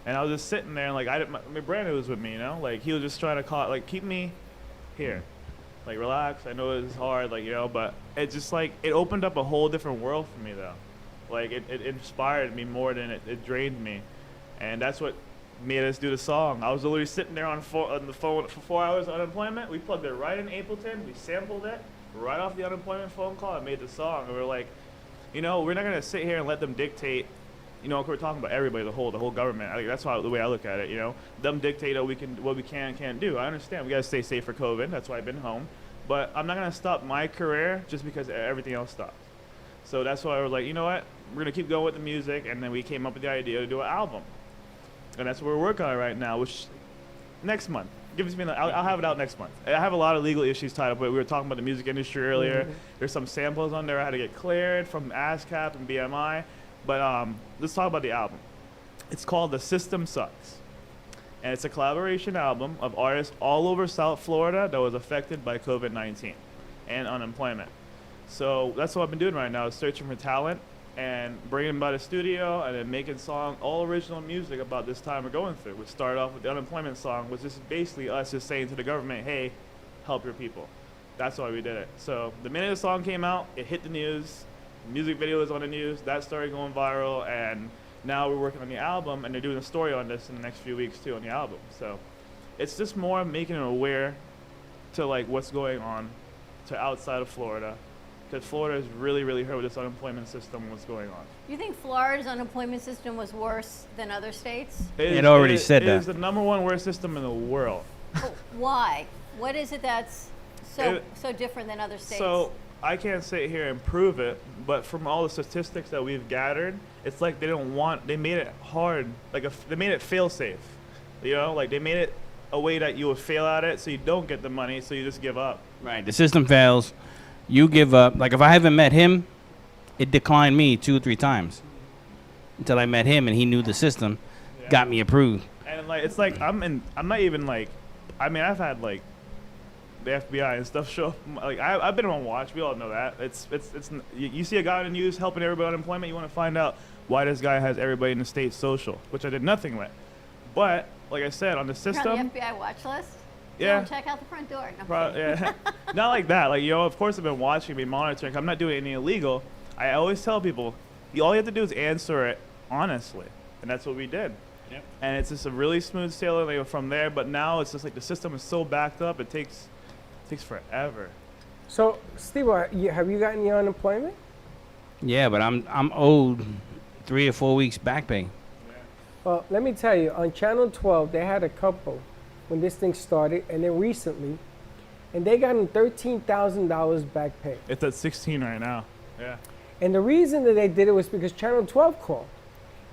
And I was just sitting there, and like, my Brandon was with me, you know, like he was just trying to keep me here. Like, relax. I know it's hard, like, you know, but it just, like, it opened up a whole different world for me, though. Like, it inspired me more than it drained me. And that's what made us do the song. I was literally sitting there on the phone for 4 hours of unemployment. We plugged it right in Ableton. We sampled it right off the unemployment phone call and made the song. And we were like, you know, we're not going to sit here and let them dictate. You know, we're talking about everybody, the whole government. That's the way I look at it. You know, them dictate what we can and can't do. I understand. We gotta stay safe for COVID. That's why I've been home. But I'm not gonna stop my career just because everything else stopped. So that's why I was like, you know what? We're gonna keep going with the music, and then we came up with the idea to do an album, and that's what we're working on right now. Which next month, I'll have it out next month. I have a lot of legal issues tied up with it. We were talking about the music industry earlier. There's some samples on there I had to get cleared from ASCAP and BMI. But let's talk about the album. It's called The System Sucks. And it's a collaboration album of artists all over South Florida that was affected by COVID-19 and unemployment. So that's what I've been doing right now, is searching for talent and bringing them by the studio and then making all original music about this time we're going through. We started off with the unemployment song, which is basically us just saying to the government, hey, help your people. That's why we did it. So the minute the song came out, it hit the news. Music video was on the news, that started going viral, and now we're working on the album, and they're doing a story on this in the next few weeks too on the album. So it's just more making it aware to like what's going on to outside of Florida, because Florida is really, really hurt with this unemployment system and what's going on. You think Florida's unemployment system was worse than other states? It already said that. It is the #1 worst system in the world. Oh, why? What is it that's so different than other states? So I can't sit here and prove it, but from all the statistics that we've gathered, it's like they made it hard, they made it fail safe. You know, like they made it a way that you would fail at it so you don't get the money, so you just give up. Right. The system fails. You give up. Like if I haven't met him, it declined me 2 or 3 times until I met him and he knew the system, got me approved. And like it's like I'm not even like, I mean I've had like the FBI and stuff show up. Like I've been on watch. We all know that. You see a guy in the news helping everybody with unemployment. You want to find out why this guy has everybody in the state social, which I did nothing with. But like I said, on the system, you're on the FBI watch list. Yeah. Check out the front door. No, yeah. Not like that. Like, you know, of course I've been watching, been monitoring. I'm not doing anything illegal. I always tell people, all you have to do is answer it honestly, and that's what we did. Yep. And it's just a really smooth sailing from there. But now it's just like the system is so backed up. It takes forever. So, Steve, have you gotten your unemployment? Yeah, but I'm owed 3 or 4 weeks back pay. Well, let me tell you, on Channel 12, they had a couple when this thing started, and then recently, and they got them $13,000 back pay. It's at 16 right now. Yeah. And the reason that they did it was because Channel 12 called,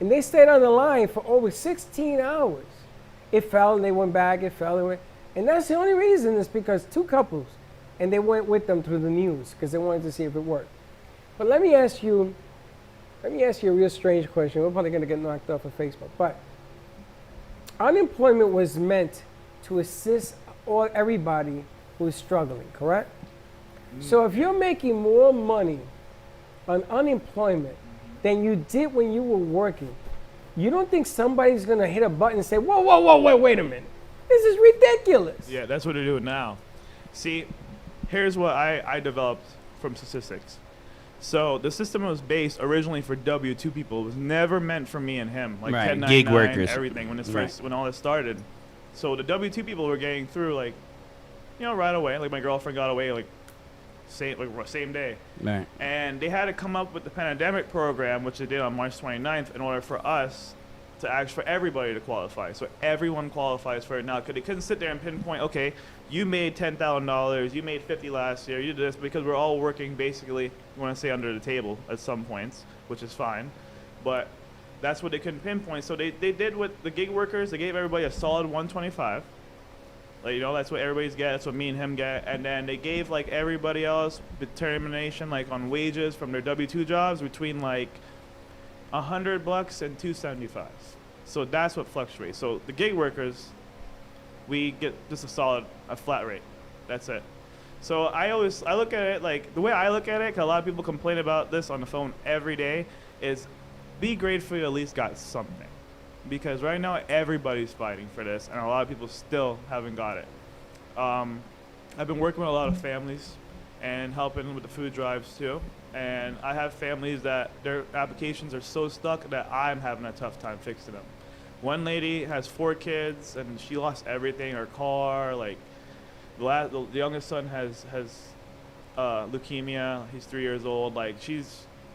and they stayed on the line for over 16 hours. It fell, and they went back. It fell, and went. And that's the only reason is because 2 couples, and they went with them through the news because they wanted to see if it worked. But let me ask you a real strange question. We're probably going to get knocked off of Facebook. But unemployment was meant to assist everybody who is struggling, correct? So if you're making more money on unemployment than you did when you were working, you don't think somebody's going to hit a button and say, whoa, wait a minute. This is ridiculous. Yeah, that's what they're doing now. See, here's what I developed from statistics. So the system was based originally for W-2 people. It was never meant for me and him, like right. 1099, gig workers, everything. When all this started, so the W-2 people were getting through like, you know, right away. Like my girlfriend got away like same day. Right. And they had to come up with the pandemic program, which they did on March 29th, in order for us to ask for everybody to qualify. So everyone qualifies for it now, because they couldn't sit there and pinpoint, okay, you made $10,000, you made $50 last year, you did this, because we're all working basically, you want to say under the table at some points, which is fine. But that's what they couldn't pinpoint. So they did with the gig workers, they gave everybody a solid 125. Like, you know, that's what everybody's get, that's what me and him get. And then they gave like everybody else determination like on wages from their W-2 jobs between like $100 and $275. So that's what fluctuates. So the gig workers, we get just a flat rate. That's it. So I look at it like, the way I look at it, because a lot of people complain about this on the phone every day, is be grateful you at least got something. Because right now everybody's fighting for this, and a lot of people still haven't got it. I've been working with a lot of families and helping with the food drives too. And I have families that their applications are so stuck that I'm having a tough time fixing them. One lady has 4 kids and she lost everything, her car, like the youngest son has leukemia. He's 3 years old. Like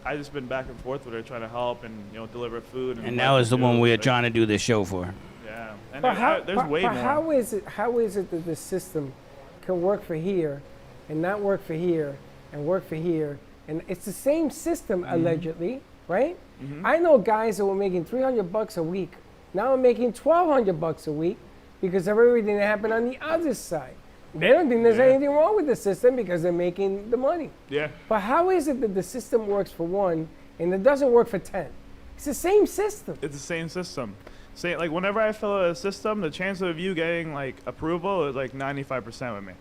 I just been back and forth with her trying to help and deliver food. And that was the one we were trying to do this show for. Yeah, and But there's way more. How is it that the system can work for here and not work for here and work for here? And it's the same system allegedly, right? I know guys that were making $300 a week. Now I'm making $1,200 a week because of everything that happened on the other side. They don't think there's anything wrong with the system because they're making the money. Yeah. But how is it that the system works for 1 and it doesn't work for 10? It's the same system. It's the same system. Say like whenever I fill out a system, the chance of you getting like approval is like 95% with me.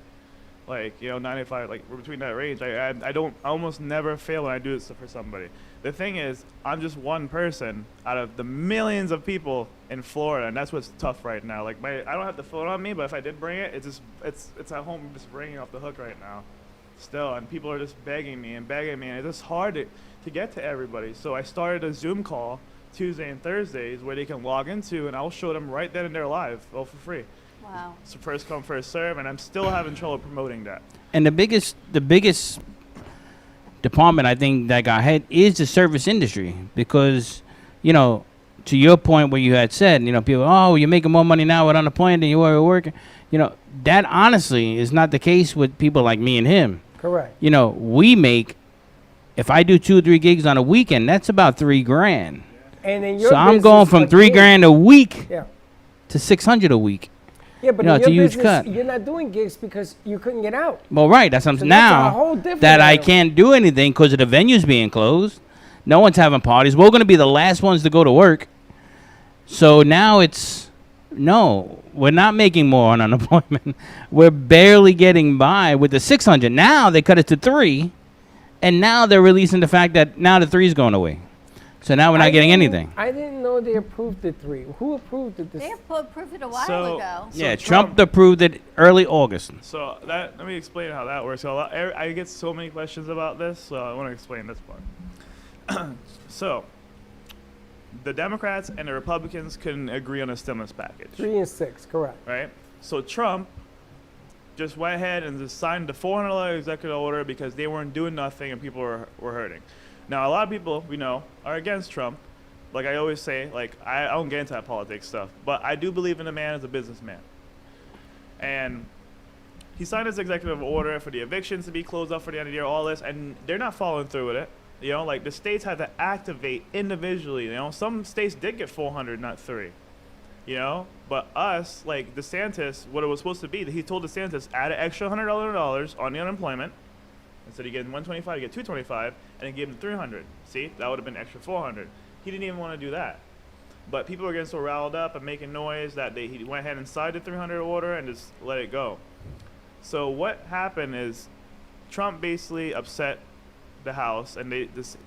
Like 95, like we're between that range. I almost never fail when I do this for somebody. The thing is, I'm just one person out of the millions of people in Florida, and that's what's tough right now. Like I don't have the phone on me, but if I did bring it, it's at home just ringing off the hook right now, still, and people are just begging me, and it's just hard to get to everybody. So I started a Zoom call Tuesday and Thursdays where they can log into, and I'll show them right then and there live, all for free. Wow. So first come, first serve, and I'm still having trouble promoting that. And the biggest department I think that got hit is the service industry because, to your point where you had said, people, oh, you're making more money now with unemployment than you were working. That honestly is not the case with people like me and him. Correct. We make, if I do 2 or 3 gigs on a weekend, that's about $3,000. And in your So I'm business, going from $3,000 a week Yeah. to $600 a week. Yeah, but it's in a your huge business, cut. you're not doing gigs because you couldn't get out. Well, right. That's So that's a now whole different that I animal. can't do anything because of the venues being closed. No one's having parties. We're going to be the last ones to go to work. So now we're not making more on unemployment. We're barely getting by with the 600. Now they cut it to 3, and now they're releasing the fact that now the 3 is going away. So now we're not getting anything. I didn't know they approved the 3. Who approved it? They approved it a while ago. Yeah, Trump approved it early August. So let me explain how that works. So I get so many questions about this, so I want to explain this part. So the Democrats and the Republicans couldn't agree on a stimulus package. 3 and 6, correct. Right? So Trump just went ahead and just signed the $400 executive order because they weren't doing nothing and people were hurting. Now, a lot of people we know are against Trump. Like I always say, like I don't get into that politics stuff, but I do believe in the man as a businessman. And he signed his executive order for the evictions to be closed up for the end of the year, all this, and they're not following through with it. Like the states had to activate individually. Some states did get 400, not 3. But us, like DeSantis, what it was supposed to be, he told DeSantis add an extra $100 on the unemployment. Instead of getting 125, you get 225, and then give him 300. See, that would have been extra 400. He didn't even want to do that. But people were getting so riled up and making noise that he went ahead and signed the 300 order and just let it go. So what happened is Trump basically upset the House, and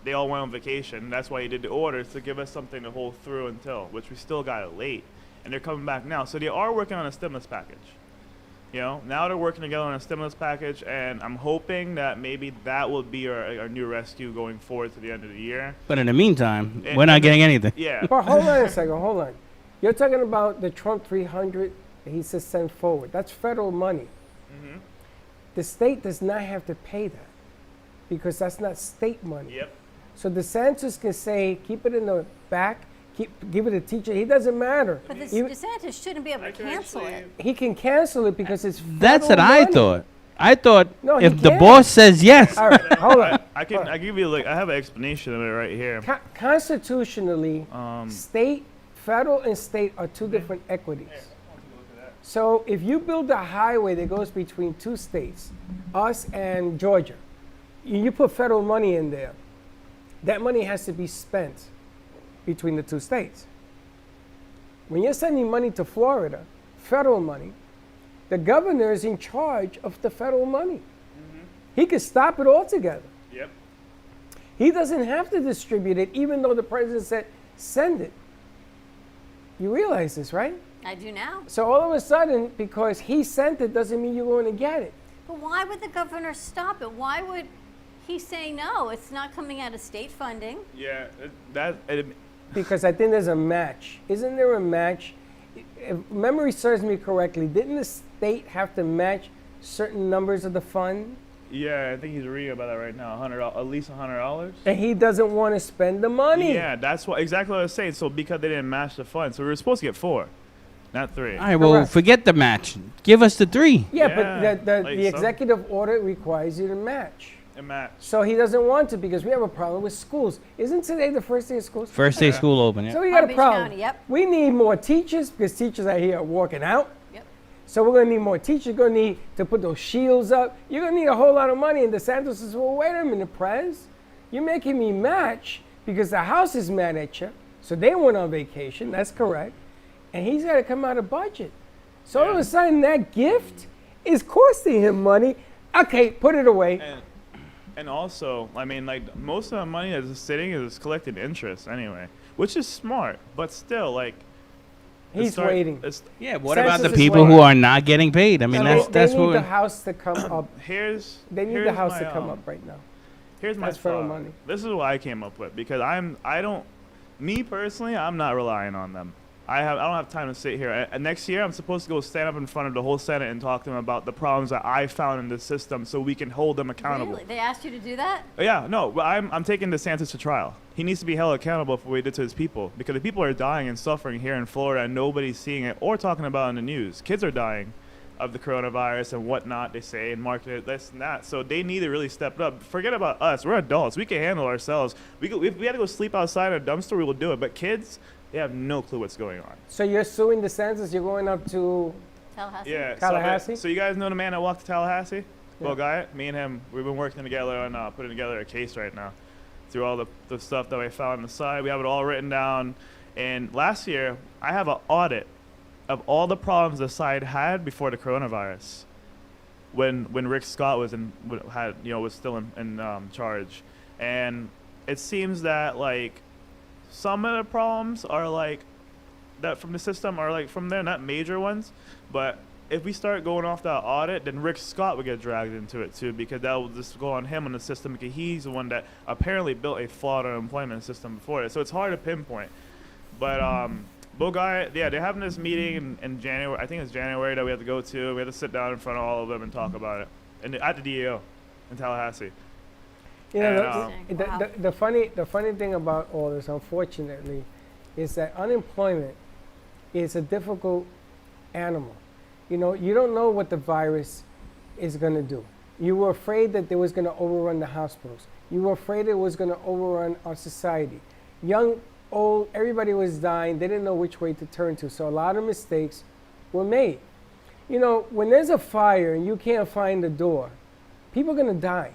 they all went on vacation. That's why he did the order, to give us something to hold through until, which we still got it late. And they're coming back now. So they are working on a stimulus package. Now they're working together on a stimulus package, and I'm hoping that maybe that will be our new rescue going forward to the end of the year. But in the meantime, we're not getting anything. Yeah. But hold on a second, hold on. You're talking about the Trump 300 that he says send forward. That's federal money. Mm-hmm. The state does not have to pay that because that's not state money. Yep. So DeSantis can say, keep it in the back, give it to teacher. He doesn't matter. But DeSantis shouldn't be able to cancel it. He can cancel it because it's That's what federal I money. thought. I thought No, he if the can't. boss says yes. All right, hold on. I give you I have an explanation of it right here. Constitutionally, federal and state are 2 different equities. So if you build a highway that goes between 2 states, us and Georgia, you put federal money in there, that money has to be spent between the 2 states. When you're sending money to Florida, federal money, the governor is in charge of the federal money. He could stop it altogether. Yep. He doesn't have to distribute it, even though the president said, send it. You realize this, right? I do now. So all of a sudden, because he sent it doesn't mean you're going to get it. But why would the governor stop it? Why would he say no? It's not coming out of state funding. Yeah, Because I think there's a match. Isn't there a match? If memory serves me correctly, didn't the state have to match certain numbers of the fund? yeah, I think he's reading about that right now. At least $100. And he doesn't want to spend the money. Yeah, that's what exactly what I was saying. So because they didn't match the fund, so we were supposed to get 4, not 3. All right, well, Correct. forget the match. Give us the 3. Yeah, Yeah, but the like executive order requires you to match. It matched. So he doesn't want to because we have a problem with schools. Isn't today the first day of school? First day school open, yeah. So we got Palm a Beach problem. County, yep. We need more teachers because teachers are here walking out. Yep. So we're going to need more teachers. You're going to need to put those shields up. You're going to need a whole lot of money. And DeSantis says, well, wait a minute, Prez. You're making me match because the House is mad at you. So they went on vacation. That's correct. And he's got to come out of budget. So all of a sudden, that gift is costing him money. Okay, put it away. And also, I mean, like, most of the money that's sitting is collected interest anyway, which is smart, but still, like, He's waiting. Yeah, what Census about the is people who waiting. are not getting paid? I mean, So that's they need what the House to come up. Here's They need here's the House my, to come up right now. Here's my That's federal thought. money. This is what I came up with because me personally, I'm not relying on them. I don't have time to sit here. Next year, I'm supposed to go stand up in front of the whole Senate and talk to them about the problems that I found in the system, so we can hold them accountable. Really? They asked you to do that? Yeah, no, but I'm taking DeSantis to trial. He needs to be held accountable for what he did to his people because the people are dying and suffering here in Florida and nobody's seeing it or talking about it in the news. Kids are dying of the coronavirus and whatnot, they say, and market it, this and that. So they need to really step up. Forget about us. We're adults. We can handle ourselves. If we had to go sleep outside in a dumpster, we will do it. But kids, they have no clue what's going on. So you're suing DeSantis. You're going up to Tallahassee? Yeah. Tallahassee? So you guys know the man that walked to Tallahassee? Yeah. Well, guy, me and him, we've been working together on putting together a case right now. Through all the stuff that we found on the side, we have it all written down. And last year, I have an audit of all the problems the side had before the coronavirus, when Rick Scott was was still in charge, and it seems that like some of the problems are like that from the system are like from there, not major ones, but if we start going off that audit, then Rick Scott would get dragged into it too, because that will just go on him on the system, because he's the one that apparently built a flawed unemployment system before it. So it's hard to pinpoint. But Guy, yeah, they're having this meeting in January. I think it's January that we have to go to. We have to sit down in front of all of them and talk about it, and at the DEO in Tallahassee. You know, And, the funny thing about all this, unfortunately, is that unemployment is a difficult animal. You know, you don't know what the virus is going to do. You were afraid that it was going to overrun the hospitals. You were afraid it was going to overrun our society. Young, old, everybody was dying. They didn't know which way to turn to. So a lot of mistakes were made. You know, when there's a fire and you can't find the door, people are going to die.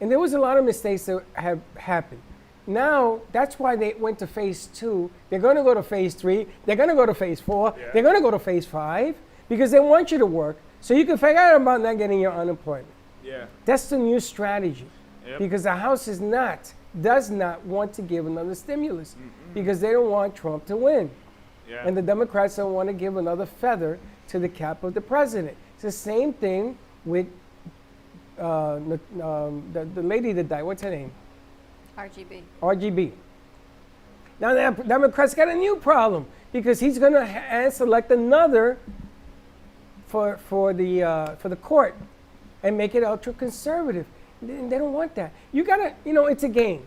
And there was a lot of mistakes that have happened. Now, that's why they went to phase 2. They're going to go to phase 3. They're going to go to phase 4. Yeah. They're going to go to phase 5 because they want you to work so you can figure out about not getting your unemployment. Yeah. That's the new strategy. Yep. Because the House does not want to give another stimulus because they don't want Trump to win. Yeah. And the Democrats don't want to give another feather to the cap of the president. It's the same thing with the lady that died. What's her name? RGB. Now the Democrats got a new problem because he's going to select another for the court and make it ultra conservative. They don't want that. You gotta, it's a game.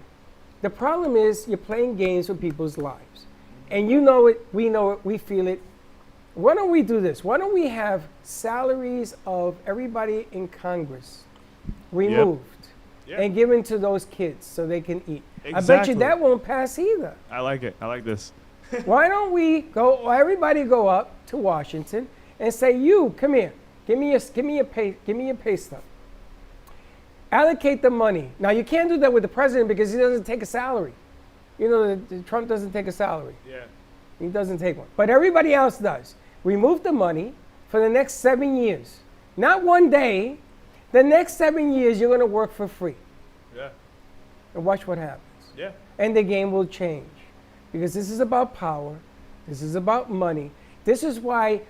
The problem is you're playing games with people's lives, and you know it. We know it. We feel it. Why don't we do this? Why don't we have salaries of everybody in Congress removed Yep. and given to those kids so they can eat? I bet Exactly. you that won't pass either. I like it. I like this. Why don't we everybody go up to Washington and say, you, come here, give me your pay stub. Allocate the money. Now, you can't do that with the president because he doesn't take a salary. You know, Trump doesn't take a salary. Yeah. He doesn't take one. But everybody else does. Remove the money for the next 7 years. Not one day. The next 7 years, you're going to work for free. Yeah. And watch what happens. Yeah. And the game will change. Because this is about power. This is about money. This is why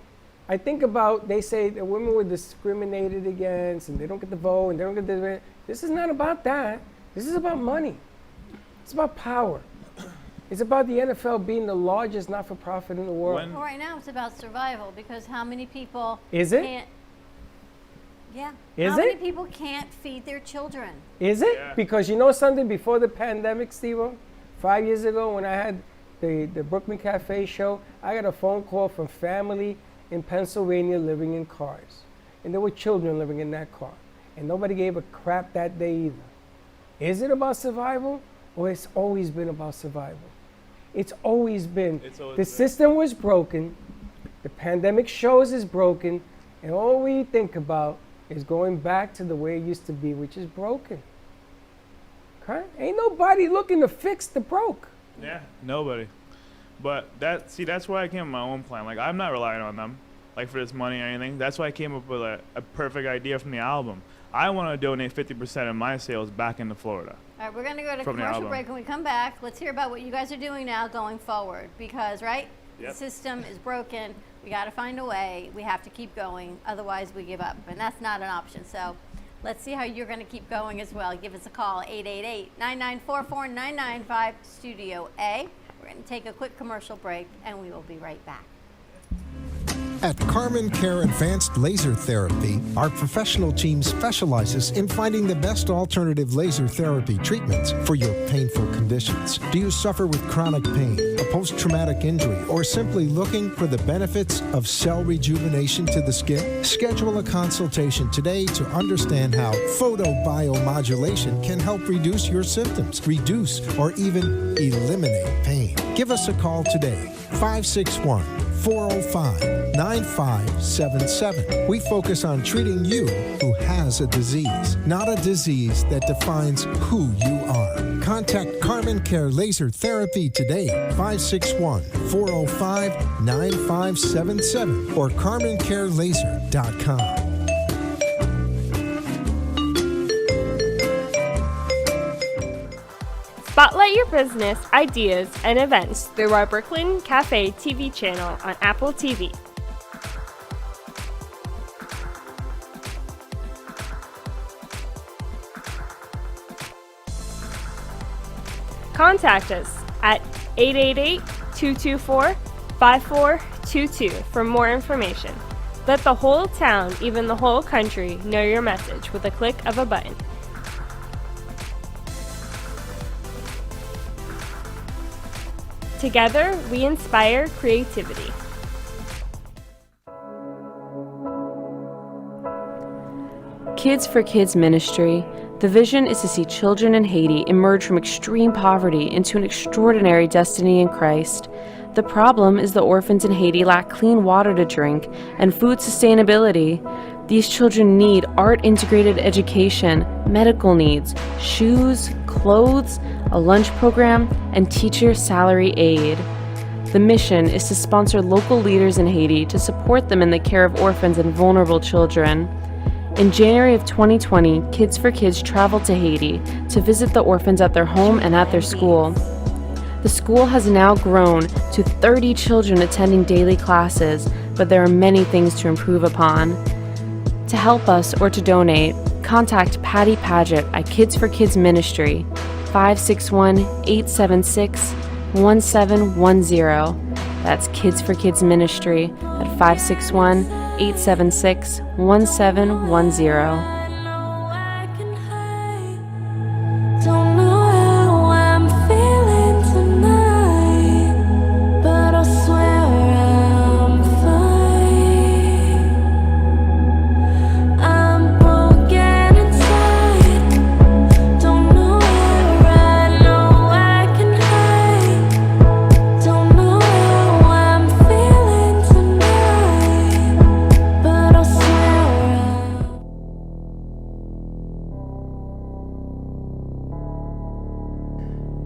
I think about, they say that women were discriminated against and they don't get the vote and they don't get the. This is not about that. This is about money. It's about power. It's about the NFL being the largest not-for-profit in the world. Well, right now it's about survival because how many people Is it? can't. Yeah. Is how many it? people can't feed their children? Is it? Yeah. Because you know something, before the pandemic, Steve-O, 5 years ago when I had the Brooklyn Cafe show, I got a phone call from family in Pennsylvania living in cars. And there were children living in that car. And nobody gave a crap that day either. Is it about survival? Or it's always been about survival? It's always been. The system was broken. The pandemic shows is broken. And all we think about is going back to the way it used to be, which is broken. Okay? Ain't nobody looking to fix the broke. Yeah, nobody. But that's why I came up with my own plan. Like, I'm not relying on them, like, for this money or anything. That's why I came up with a perfect idea from the album. I want to donate 50% of my sales back into Florida. All right, we're going to go to From the commercial album. break. When we come back, let's hear about what you guys are doing now going forward. Because, right, Yep. the system is broken. We got to find a way. We have to keep going. Otherwise, we give up. And that's not an option. So let's see how you're going to keep going as well. Give us a call, 888-9944-995, Studio A. We're going to take a quick commercial break, and we will be right back. At Carmen Care Advanced Laser Therapy, our professional team specializes in finding the best alternative laser therapy treatments for your painful conditions. Do you suffer with chronic pain, a post-traumatic injury, or simply looking for the benefits of cell rejuvenation to the skin? Schedule a consultation today to understand how photobiomodulation can help reduce your symptoms, reduce or even eliminate pain. Give us a call today, 561-405-9577. We focus on treating you who has a disease, not a disease that defines who you are. Contact Carmen Care Laser Therapy today, 561-405-9577 or carmencarelaser.com. Spotlight your business, ideas, and events through our Brooklyn Cafe TV channel on Apple TV. Contact us at 888-224-5422 for more information. Let the whole town, even the whole country, know your message with a click of a button. Together, we inspire creativity. Kids for Kids Ministry. The vision is to see children in Haiti emerge from extreme poverty into an extraordinary destiny in Christ. The problem is the orphans in Haiti lack clean water to drink and food sustainability. These children need art-integrated education, medical needs, shoes, clothes, a lunch program, and teacher salary aid. The mission is to sponsor local leaders in Haiti to support them in the care of orphans and vulnerable children. In January of 2020, Kids for Kids traveled to Haiti to visit the orphans at their home and at their school. The school has now grown to 30 children attending daily classes, but there are many things to improve upon. To help us or to donate, contact Patty Paget at Kids for Kids Ministry, 561-876-1710. That's Kids for Kids Ministry at 561-876-1710.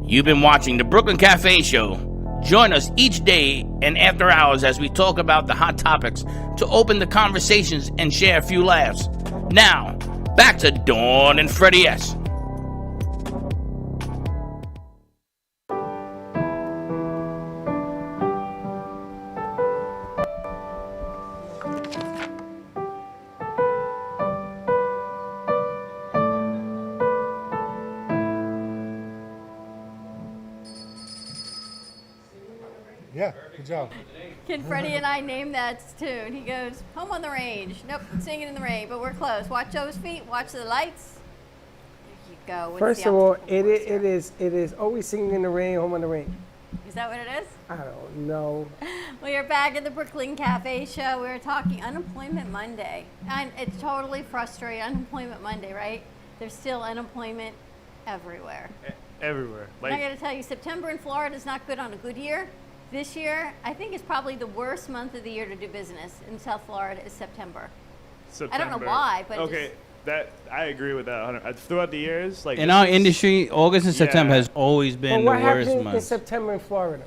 You've been watching the Brooklyn Cafe Show. Join us each day and after hours as we talk about the hot topics to open the conversations and share a few laughs. Now, back to Dawn and Freddie S. Yeah, good job. Can Freddie and I name that tune? He goes, Home on the Range. Nope, Singing in the Rain, but we're close. Watch those feet, watch the lights. There you go. What's First the of all, optical voice here? it is always singing in the rain, home on the rain. Is that what it is? I don't know. We are back at the Brooklyn Cafe Show. We're talking Unemployment Monday. And it's totally frustrating. Unemployment Monday, right? There's still unemployment everywhere. Everywhere. And I got to tell you, September in Florida is not good on a good year. This year, I think it's probably the worst month of the year to do business in South Florida is September. I don't know why, but okay, I agree with that. Throughout the years, like in our industry, August and September has always been Well, the what worst happened in month. September in Florida?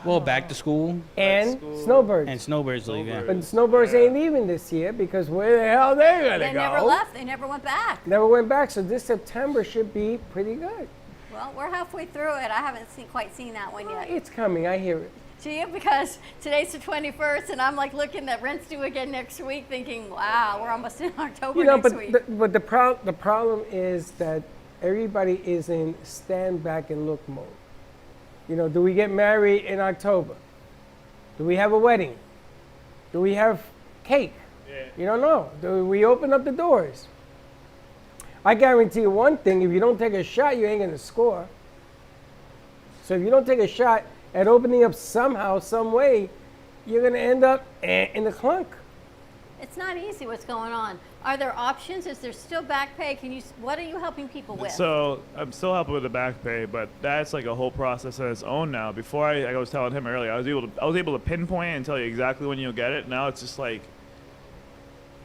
Well, back to school. And snowbirds. And snowbirds leave, yeah. But the snowbirds ain't leaving this year because where the hell they gonna they go? never left. They never went back. Never went back. So this September should be pretty good. Well, we're halfway through it. I haven't quite seen that one yet. It's coming. I hear it. Do you? Because today's the 21st, and I'm like looking at rent's due again next week, thinking, wow, we're almost in October next week. But the problem is that everybody is in stand back and look mode. You know, do we get married in October? Do we have a wedding? Do we have cake? Yeah. You don't know. Do we open up the doors? I guarantee you one thing, if you don't take a shot, you ain't gonna score. So if you don't take a shot at opening up somehow, some way, you're gonna end up in the clunk. It's not easy what's going on. Are there options? Is there still back pay? What are you helping people with? So I'm still helping with the back pay, but that's like a whole process on its own now. Before I was telling him earlier, I was able to pinpoint it and tell you exactly when you'll get it. Now it's just like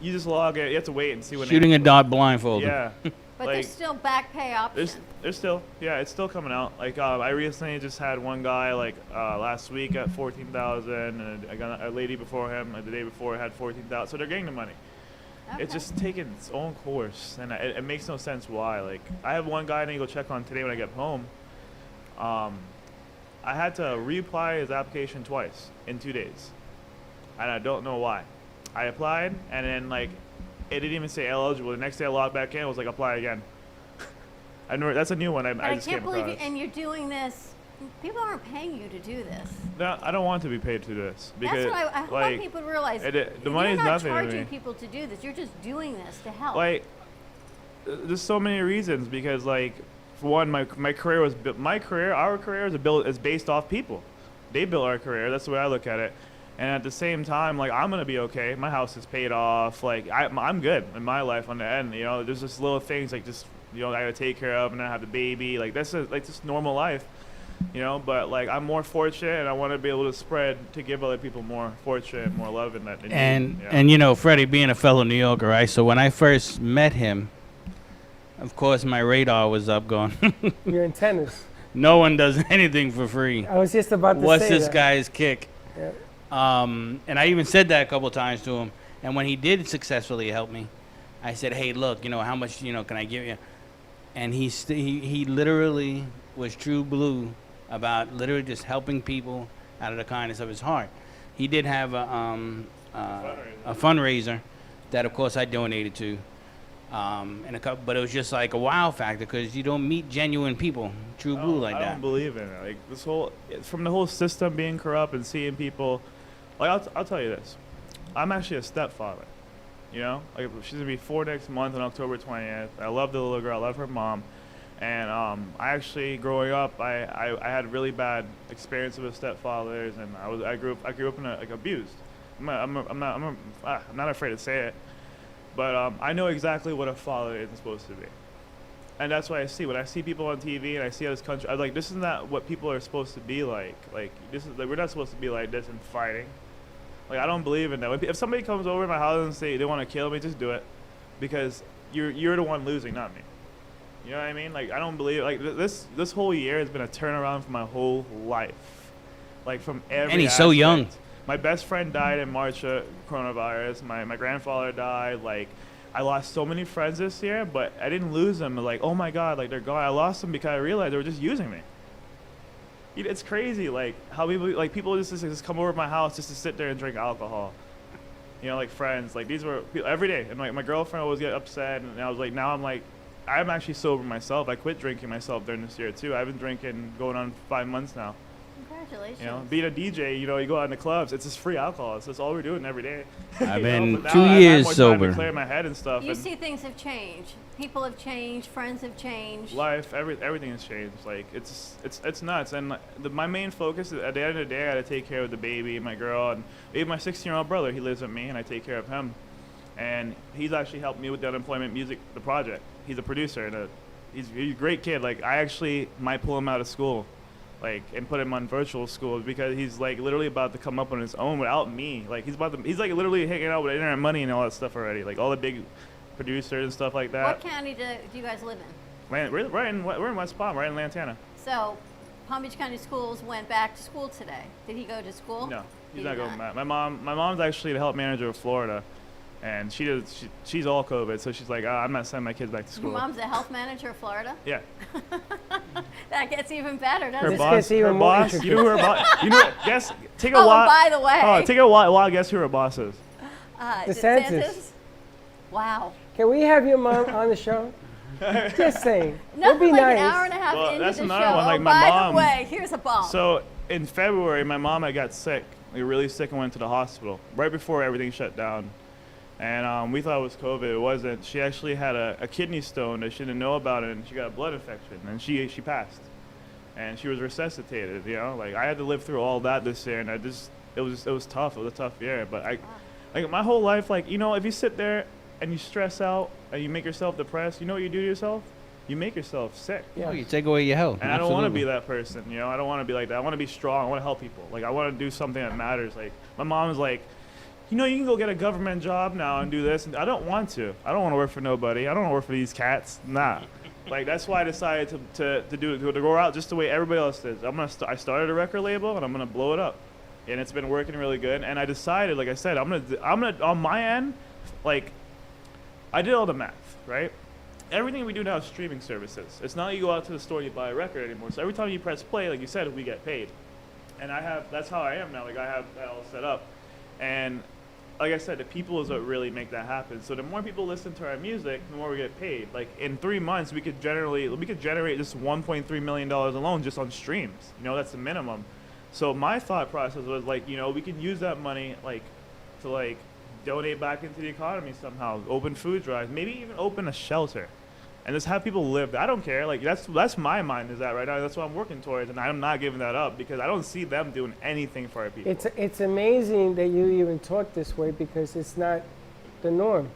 you just log it. You have to wait and see when. Shooting a dart blindfolded. Yeah. But like, there's still back pay options. There's still, yeah, it's still coming out. Like I recently just had one guy like last week at 14,000, and I got a lady before him the day before had 14,000. So they're getting the money. Okay. It's just taking its own course, and it makes no sense why. Like I have one guy I need to go check on today when I get home. I had to reapply his application twice in 2 days, and I don't know why. I applied, and then like it didn't even say eligible. The next day I logged back in, it was like apply again. I know that's a new one. I just can't came believe across. and you're doing this. People aren't paying you to do this. No, I don't want to be paid to do this because That's what I like, want people to realize. the money is nothing You're not to charging me. people to do this. You're just doing this to help. Like, there's so many reasons because like, for one, my career was our career is based off people. They built our career. That's the way I look at it. And at the same time, like I'm gonna be okay. My house is paid off. Like I'm good in my life on the end. You know, there's just little things like just I gotta take care of, and I have the baby. Like that's like just normal life. You know, but like I'm more fortunate, and I want to be able to give other people more fortune, more love in that. And you know, Freddie being a fellow New Yorker, right? So when I first met him, of course my radar was up, going. Your antennas. No one does anything for free. I was just about to What's say this that. guy's kick? Yeah. And I even said that a couple times to him. And when he did successfully help me, I said, "Hey, look, you know, how much, you know, can I give you?" And he literally was true blue about literally just helping people out of the kindness of his heart. He did have a fundraiser that, of course, I donated to. But it was just like a wow factor because you don't meet genuine people, true blue like I that. don't believe in it. Like this from the whole system being corrupt and seeing people. Like I'll tell you this, I'm actually a stepfather. You know, like she's gonna be 4 next month on October 20th. I love the little girl. I love her mom. And I actually, growing up, I had really bad experiences with stepfathers, and I grew up in like abused. I'm not afraid to say it, but I know exactly what a father is supposed to be, and that's what I see when I see people on TV and I see how this country. I'm like, this is not what people are supposed to be like. Like this is like we're not supposed to be like this and fighting. Like I don't believe in that. If somebody comes over to my house and say they want to kill me, just do it, because you're the one losing, not me. You know what I mean? Like I don't believe like this whole year has been a turnaround for my whole life, like from every. And he's so young. My best friend died in March of coronavirus. My grandfather died. Like I lost so many friends this year, but I didn't lose them. Like oh my God, like they're gone. I lost them because I realized they were just using me. It's crazy, like how people just come over to my house just to sit there and drink alcohol. You know, like friends. Like these were every day, and like my girlfriend always get upset, and I was like, now I'm actually sober myself. I quit drinking myself during this year too. I've been drinking going on 5 months now. Congratulations. You know, being a DJ, you know, you go out in the clubs, it's just free alcohol. So that's all we're doing every day. I've You know, been but 2 now I have years more time sober. to clear my head and stuff. You and see things have changed. People have changed. Friends have changed. life, everything has changed. Like it's nuts. And my main focus is, at the end of the day, I got to take care of the baby and my girl, and even my 16-year-old brother. He lives with me, and I take care of him. And he's actually helped me with the Unemployment Music, the project. He's a producer and he's a great kid. Like I actually might pull him out of school, like, and put him on virtual school because he's like literally about to come up on his own without me. Like he's like literally hanging out with Internet Money and all that stuff already. Like all the big producers and stuff like that. What county do you guys live in? We're in West Palm, right in Lantana. So, Palm Beach County Schools went back to school today. Did he go to school? No, he's He not did going back. My mom's actually the health manager of Florida, and she's all COVID, so she's like, I'm not sending my kids back to school. Your mom's the health manager of Florida? Yeah. That gets even better, doesn't Her it? boss, you know who her boss. You know, guess. Take a Oh, wild. by the way. Oh, take a wild guess who her boss is. DeSantis. Wow. Can we have your mom on the show? Just saying. Nothing It'd be like nice. an hour and a half Well, into that's the another show. one, like oh, my by mom. the way, here's a bomb. So in February, my mom had got sick, like really sick, and went to the hospital right before everything shut down. And we thought it was COVID. It wasn't. She actually had a kidney stone that she didn't know about, and she got a blood infection, and she passed. And she was resuscitated. You know, like I had to live through all that this year, and it was tough. It was a tough year. But like my whole life, like, you know, if you sit there and you stress out and you make yourself depressed, you know what you do to yourself? You make yourself sick. Yeah, you take away your health. And I don't want to Absolutely. be that person, you know. I don't want to be like that. I want to be strong. I want to help people. Like I want to do something that matters. Like my mom is like, you know, you can go get a government job now and do this. And I don't want to. I don't want to work for nobody. I don't want to work for these cats. Nah. Like that's why I decided to go out just the way everybody else did. I started a record label and I'm gonna blow it up, and it's been working really good. And I decided, like I said, I'm gonna on my end, like I did all the math, right? Everything we do now is streaming services. It's not like you go out to the store and you buy a record anymore. So every time you press play, like you said, we get paid. And that's how I am now. Like I have that all set up. And like I said, the people is what really make that happen. So the more people listen to our music, the more we get paid. Like in 3 months, we could generate just $1.3 million alone just on streams. You know, that's the minimum. So my thought process was like, you know, we can use that money to donate back into the economy somehow, open food drives, maybe even open a shelter, and just have people live. I don't care. Like that's my mind is that right now. That's what I'm working towards, and I'm not giving that up because I don't see them doing anything for our people. It's amazing that you even talk this way because it's not the norm.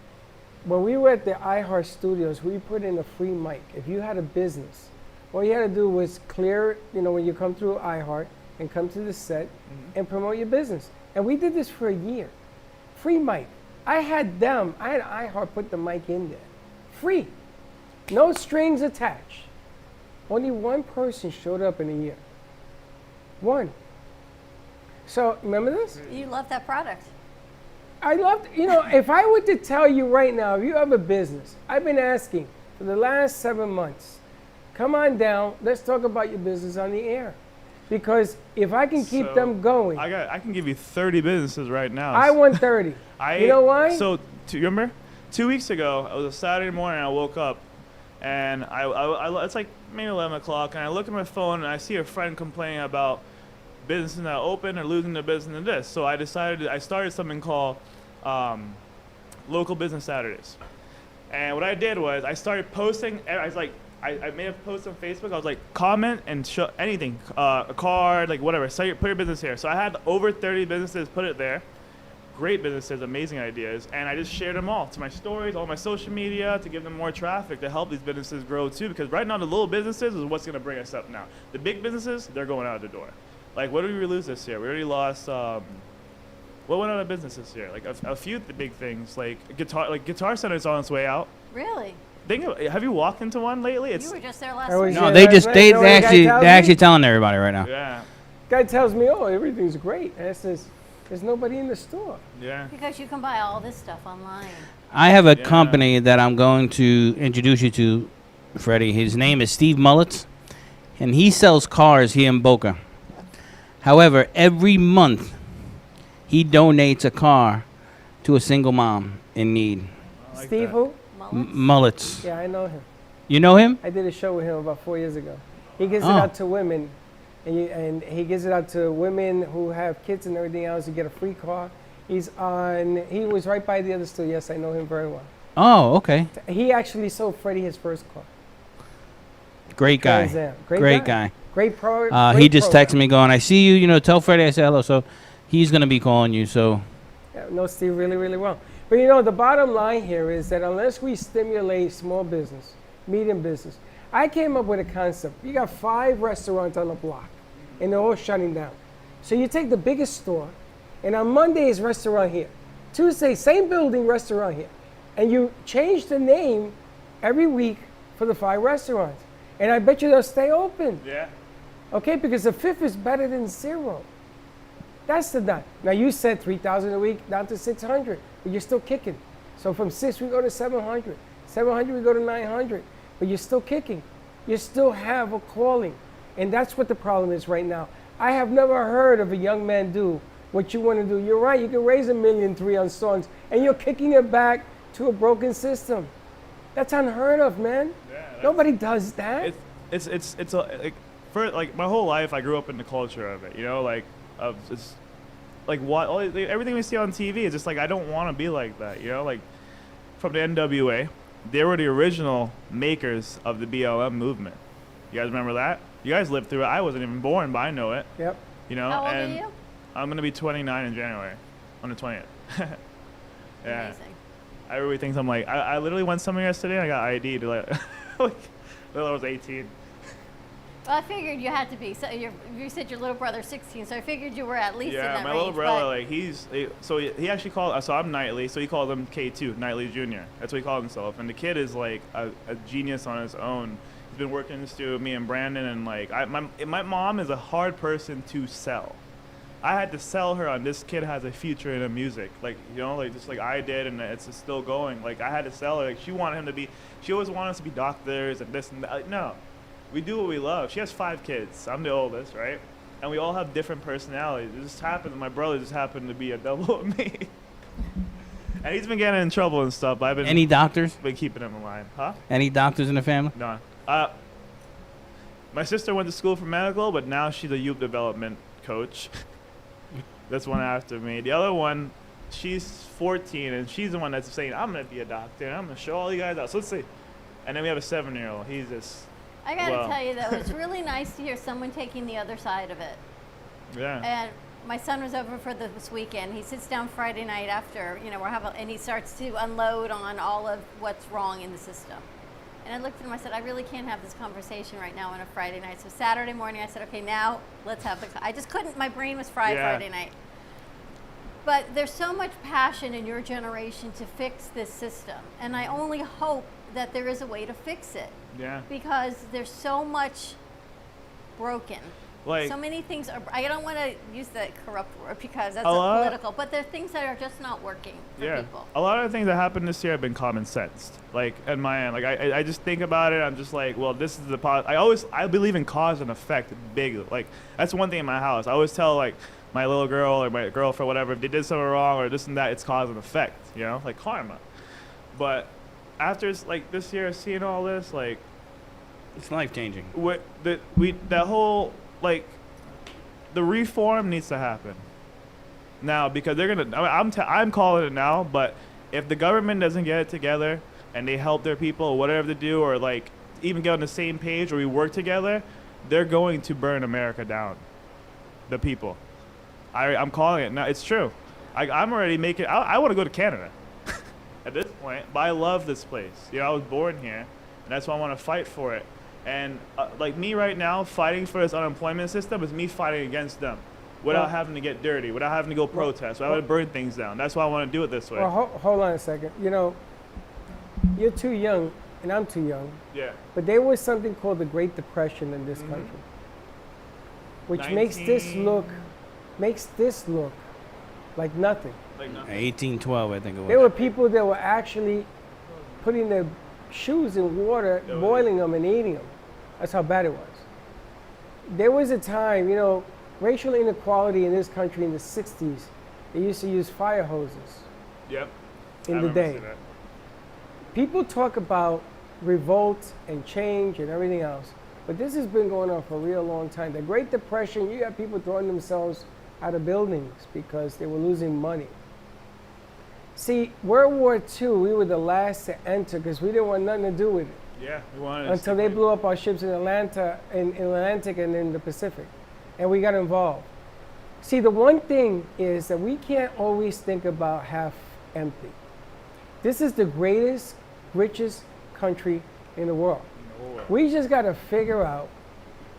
When we were at the iHeart Studios, we put in a free mic. If you had a business, all you had to do was clear, you know, when you come through iHeart and come to the set and promote your business. And we did this for a year. Free mic. I had iHeart put the mic in there. Free. No strings attached. Only one person showed up in a year. One. So, remember this? You love that product. I loved, you know, if I were to tell you right now, if you have a business, I've been asking for the last 7 months, come on down, let's talk about your business on the air. Because if I can keep them going. I can give you 30 businesses right now. I want 30. You know why? So, you remember? 2 weeks ago, it was a Saturday morning, I woke up, and it's like maybe 11 o'clock, and I look at my phone, and I see a friend complaining about businesses that open or losing their business in this. So I started something called Local Business Saturdays. And what I did was I started posting, I made a post on Facebook. I was like, comment and show anything, a card, like whatever. Put your business here. So I had over 30 businesses put it there. Great businesses, amazing ideas, and I just shared them all to my stories, all my social media, to give them more traffic, to help these businesses grow too. Because right now, the little businesses is what's going to bring us up now. The big businesses, they're going out the door. Like, what did we lose this year? We already lost. What went out of business this year? Like a few big things, like Guitar Center is on its way out. Really? Have you walked into one lately? You were just there last was week. No, they actually telling everybody right now. Yeah. Guy tells me, oh, everything's great. And it says, there's nobody in the store. Yeah. Because you can buy all this stuff online. I have a company that I'm going to introduce you to, Freddie. His name is Steve Mullets, and he sells cars here in Boca. However, every month, he donates a car to a single mom in need. Steve who? Mullets. Yeah, I know him. You know him? I did a show with him about 4 years ago. He gives Oh. it out to women and he gives it out to women who have kids and everything else. You get a free car. He was right by the other store. Yes, I know him very well. Oh, okay. He actually sold Freddie his first car. Great guy. Hands down. Great guy. Great pro. He great just program. texted me going, I see you, tell Freddie I said hello. So he's going to be calling you. So Yeah, know Steve really, really well. But the bottom line here is that unless we stimulate small business, medium business, I came up with a concept. You got 5 restaurants on the block, and they're all shutting down. So you take the biggest store, and on Monday is restaurant here. Tuesday, same building, restaurant here. And you change the name every week for the 5 restaurants. And I bet you they'll stay open. Yeah. Okay, because the 5th is better than 0. That's the done. Now you said 3,000 a week down to 600, but you're still kicking. So from 6 we go to 700. 700 we go to 900, but you're still kicking. You still have a calling, and that's what the problem is right now. I have never heard of a young man do what you want to do. You're right. You can raise $1.3 million on songs, and you're kicking it back to a broken system. That's unheard of, man. Yeah, Nobody does that. For my whole life I grew up in the culture of it, it's like everything we see on TV is just like I don't want to be like that, like from the NWA, they were the original makers of the BLM movement. You guys remember that? You guys lived through it. I wasn't even born, but I know it. Yep. How old and are you? I'm gonna be 29 in January, on the 20th. Yeah. Amazing. Everybody thinks I'm like I literally went somewhere yesterday and I got ID to like I was 18. Well, I figured you had to be. So you said your little brother's 16, so I figured you were at least in that my range. little brother, he actually called. So I'm Knightley, so he called him K2, Knightley Jr. That's what he called himself. And the kid is like a genius on his own. He's been working in the studio with me and Brandon, and my mom is a hard person to sell. I had to sell her on this kid has a future in the music, just like I did, and it's still going. Like I had to sell her. She wanted him to be. She always wanted us to be doctors and this and that. No. We do what we love. She has 5 kids. I'm the oldest, right? And we all have different personalities. It just happened. My brother just happened to be a double of me. And he's been getting in trouble and stuff. But I've been Any doctors? Been keeping him in line, huh? Any doctors in the family? No. My sister went to school for medical, but now she's a youth development coach. That's one after me. The other one, she's 14, and she's the one that's saying, "I'm gonna be a doctor. And I'm gonna show all you guys out." So let's see. And then we have a 7-year-old. He's just. I gotta tell you though, it's really nice to hear someone taking the other side of it. Yeah. And my son was over for this weekend. He sits down Friday night after, and he starts to unload on all of what's wrong in the system. And I looked at him, I said, I really can't have this conversation right now on a Friday night. So Saturday morning I said, okay, now let's have I just couldn't, my brain was fried Friday night. But there's so much passion in your generation to fix this system. And I only hope that there is a way to fix it. Yeah. Because there's so much broken. So many things are. I don't want to use the corrupt word because that's political, but there are things that are just not working for people. A lot of the things that happened this year have been common sense. Like at my end, I just think about it. I'm just like, well, this is the I believe in cause and effect big. Like that's one thing in my house. I always tell my little girl or my girlfriend, whatever, if they did something wrong or this and that, it's cause and effect. Like karma. But after this year, seeing all this, it's life changing. That whole the reform needs to happen now because they're gonna. I'm calling it now, but if the government doesn't get it together and they help their people or whatever they do, or even get on the same page or we work together, they're going to burn America down. The people. I'm calling it now. It's true. I'm already making. I want to go to Canada. At this point, but I love this place. I was born here, and that's why I want to fight for it. And me right now, fighting for this unemployment system is me fighting against them, without having to get dirty, without having to go protest, without having to burn things down. That's why I want to do it this way. Well, hold on a second. You're too young, and I'm too young. Yeah. But there was something called the Great Depression in this country, which makes this look like nothing. 1812, I think it was. There were people that were actually putting their shoes in water, boiling them and eating them. That's how bad it was. There was a time, racial inequality in this country in the 60s, they used to use fire hoses. Yep. In the day. People talk about revolt and change and everything else. But this has been going on for a real long time. The Great Depression, you got people throwing themselves out of buildings because they were losing money. See, World War II, we were the last to enter because we didn't want nothing to do with it. Yeah, we wanted Until they blew up our ships in Atlanta, in Atlantic and in the Pacific. And we got involved. See, the one thing is that we can't always think about half empty. This is the greatest, richest country in the world. We just got to figure out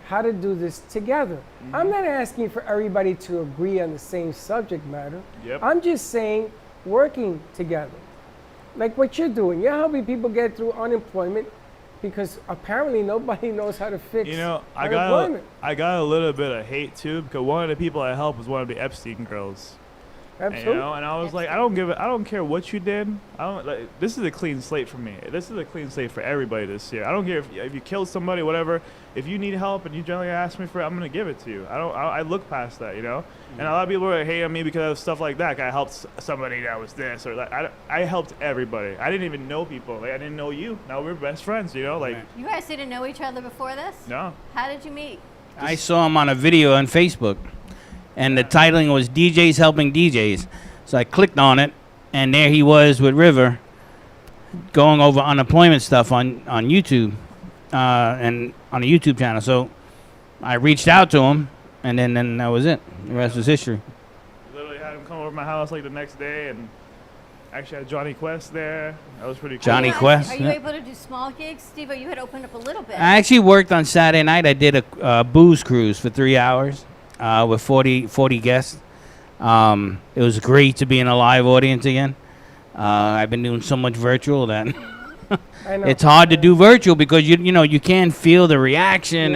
how to do this together. I'm not asking for everybody to agree on the same subject matter. Yep. I'm just saying working together. Like what you're doing. You're helping people get through unemployment because apparently nobody knows how to fix I unemployment. got a little bit of hate too because one of the people I helped was one of the Epstein girls. Absolutely. And I was like, I don't care what you did. This is a clean slate for me. This is a clean slate for everybody this year. I don't care if you killed somebody, whatever. If you need help and you generally ask me for it, I'm gonna give it to you. I look past that, And a lot of people are hating on me because of stuff like that. I helped somebody that was this or that. I helped everybody. I didn't even know people. I didn't know you. Now we're best friends, You guys didn't know each other before this? No. How did you meet? I saw him on a video on Facebook, and the titling was DJs Helping DJs. So I clicked on it, and there he was with River going over unemployment stuff on YouTube and on a YouTube channel. So I reached out to him, and then that was it. The rest was history. Literally had him come over to my house like the next day, and actually had Johnny Quest there. That was pretty cool. Johnny Quest. Are you able to do small gigs? Steve, you had opened up a little bit. I actually worked on Saturday night. I did a booze cruise for 3 hours with 40 guests. It was great to be in a live audience again. I've been doing so much virtual that it's hard to do virtual because you can't feel the reaction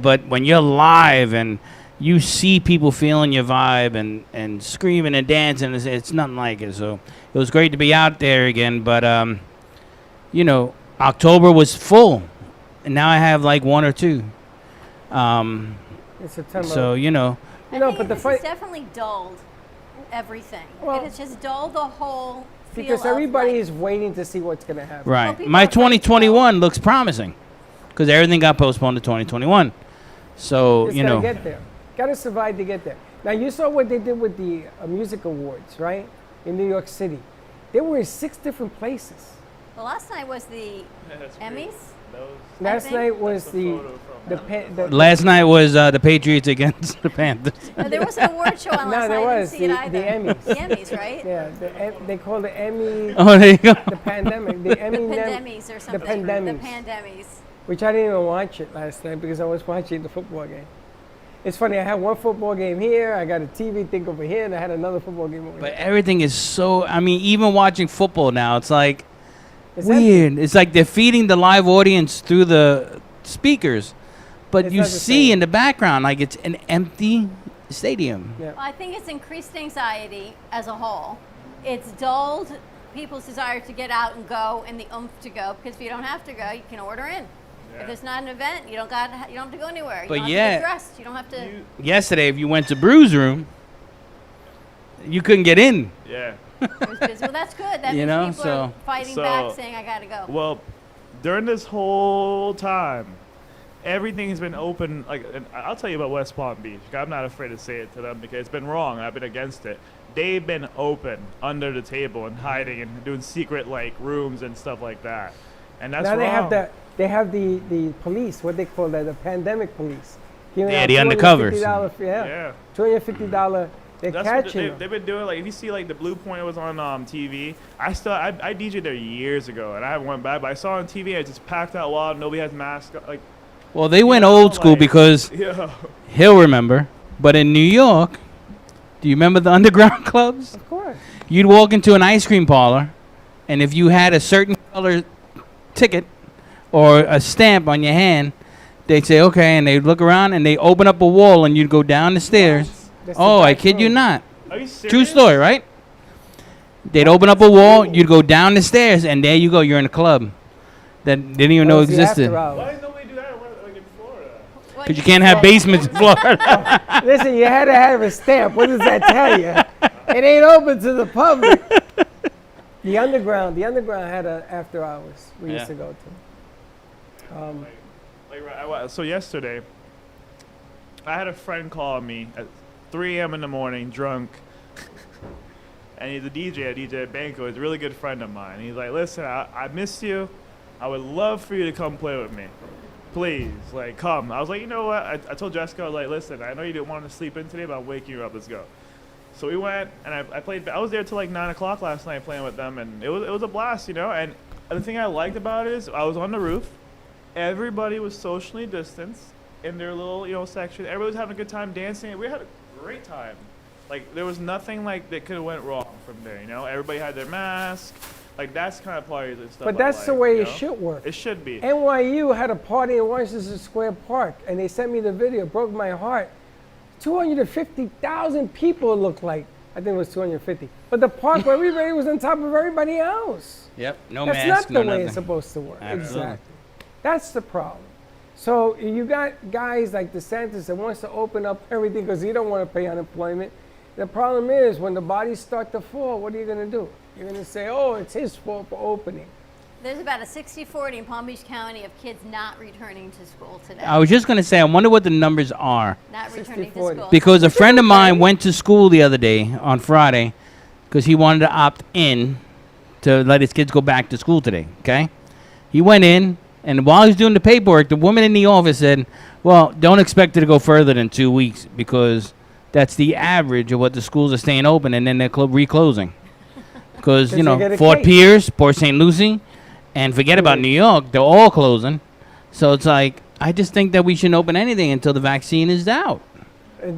but when you're live and you see people feeling your vibe and screaming and dancing, it's nothing like it. So it was great to be out there again. But October was full, and now I have like one or two. It's September. So but this has definitely dulled everything. It has just dulled the whole feel because of everybody life. is waiting to see what's going to happen. Right. My 2021 looks promising because everything got postponed to 2021. So, Just gotta get there. Got to survive to get there. Now, you saw what they did with the music awards, right? In New York City. They were in 6 different places. Well, last night was the Emmys. Last night was Last night was the Patriots against the Panthers. No, there was an award show on last night. there was I didn't see the it either. Emmys. The Emmys, right? Yeah, they call it Emmy. Oh, there you go. The pandemic. The Emmy. Pandemies or something. The pandemies. The pandemies. Which I didn't even watch it last night because I was watching the football game. It's funny, I had one football game here, I got a TV thing over here, and I had another football game over But here. everything is so, even watching football now, it's like It's weird. empty. It's like they're feeding the live audience through the speakers, but It's you not the see same. in the background like it's an empty stadium. Yeah. Well, I think it's increased anxiety as a whole. It's dulled people's desire to get out and go and the oomph to go because if you don't have to go, you can order in. If it's not an event, you don't have to go anywhere. You But don't have to yeah. get dressed. You don't have to. Yesterday, if you went to Brews Room, you couldn't get in. Yeah. It was busy. Well, that's good. That You means know, people so- are fighting back, saying, "I gotta go." Well, during this whole time, everything has been open. And I'll tell you about West Palm Beach. I'm not afraid to say it to them because it's been wrong. I've been against it. They've been open under the table and hiding and doing secret rooms and stuff like that. And that's now wrong. they have the police, what they call that, the pandemic police. Giving Yeah, out the undercovers. $250 Yeah. $250. They're That's what catching them. they've been doing. Like if you see the Blue Point was on TV, I DJ'd there years ago and I haven't went back, but I saw it on TV. It's just packed out wild. Nobody has masks. Well, they went old school because yeah. he'll remember. But in New York, do you remember the underground clubs? Of course. You'd walk into an ice cream parlor, and if you had a certain color ticket or a stamp on your hand, they'd say, okay, and they'd look around and they open up a wall and you'd go down the stairs. That's the Oh, I back kid you room. not. Are you True serious? story, right? They'd open up a wall, you'd go down the stairs, and there you go, you're in a club that didn't even know That was the existed. after hours. Why does nobody do that in Florida? Because you can't have basements in Florida. Listen, you had to have a stamp. What does that tell you? It ain't open to the public. The underground had a after hours we used Yeah. to go to. So yesterday, I had a friend call me at 3 a.m. in the morning, drunk, and he's a DJ at Banco. He's a really good friend of mine. He's like, listen, I missed you. I would love for you to come play with me. Please, like, come. I was like, you know what? I told Jessica, I was like, listen, I know you didn't want to sleep in today, but I'm waking you up. Let's go. So we went, and I played. I was there till like 9 o'clock last night playing with them, and it was a blast, you know. And the thing I liked about it is I was on the roof. Everybody was socially distanced in their little, section. Everybody was having a good time dancing. We had a great time. Like, there was nothing like that could have went wrong from there, you know. Everybody had their mask. Like, that's kind of parties and stuff. But that's the way it should work. It should be. NYU had a party in Washington Square Park, and they sent me the video. It broke my heart. 250,000 people it looked like. I think it was 250. But the park where everybody was on top of everybody else. Yep, no That's mask, not the no way nothing. it's supposed to work. Absolutely. Exactly. That's the problem. So you got guys like DeSantis that wants to open up everything because he don't want to pay unemployment. The problem is when the bodies start to fall, what are you going to do? You're going to say, oh, it's his fault for opening. There's about a 60-40 in Palm Beach County of kids not returning to school today. I was just going to say, I wonder what the numbers are. Not returning to school. Because a friend of mine went to school the other day on Friday because he wanted to opt in to let his kids go back to school today, okay? He went in, and while he was doing the paperwork, the woman in the office said, well, don't expect it to go further than 2 weeks because that's the average of what the schools are staying open, and then they're reclosing. Because, you get a Fort case. Pierce, Port St. Lucie, and forget about New York, they're all closing. So it's like, I just think that we shouldn't open anything until the vaccine is out.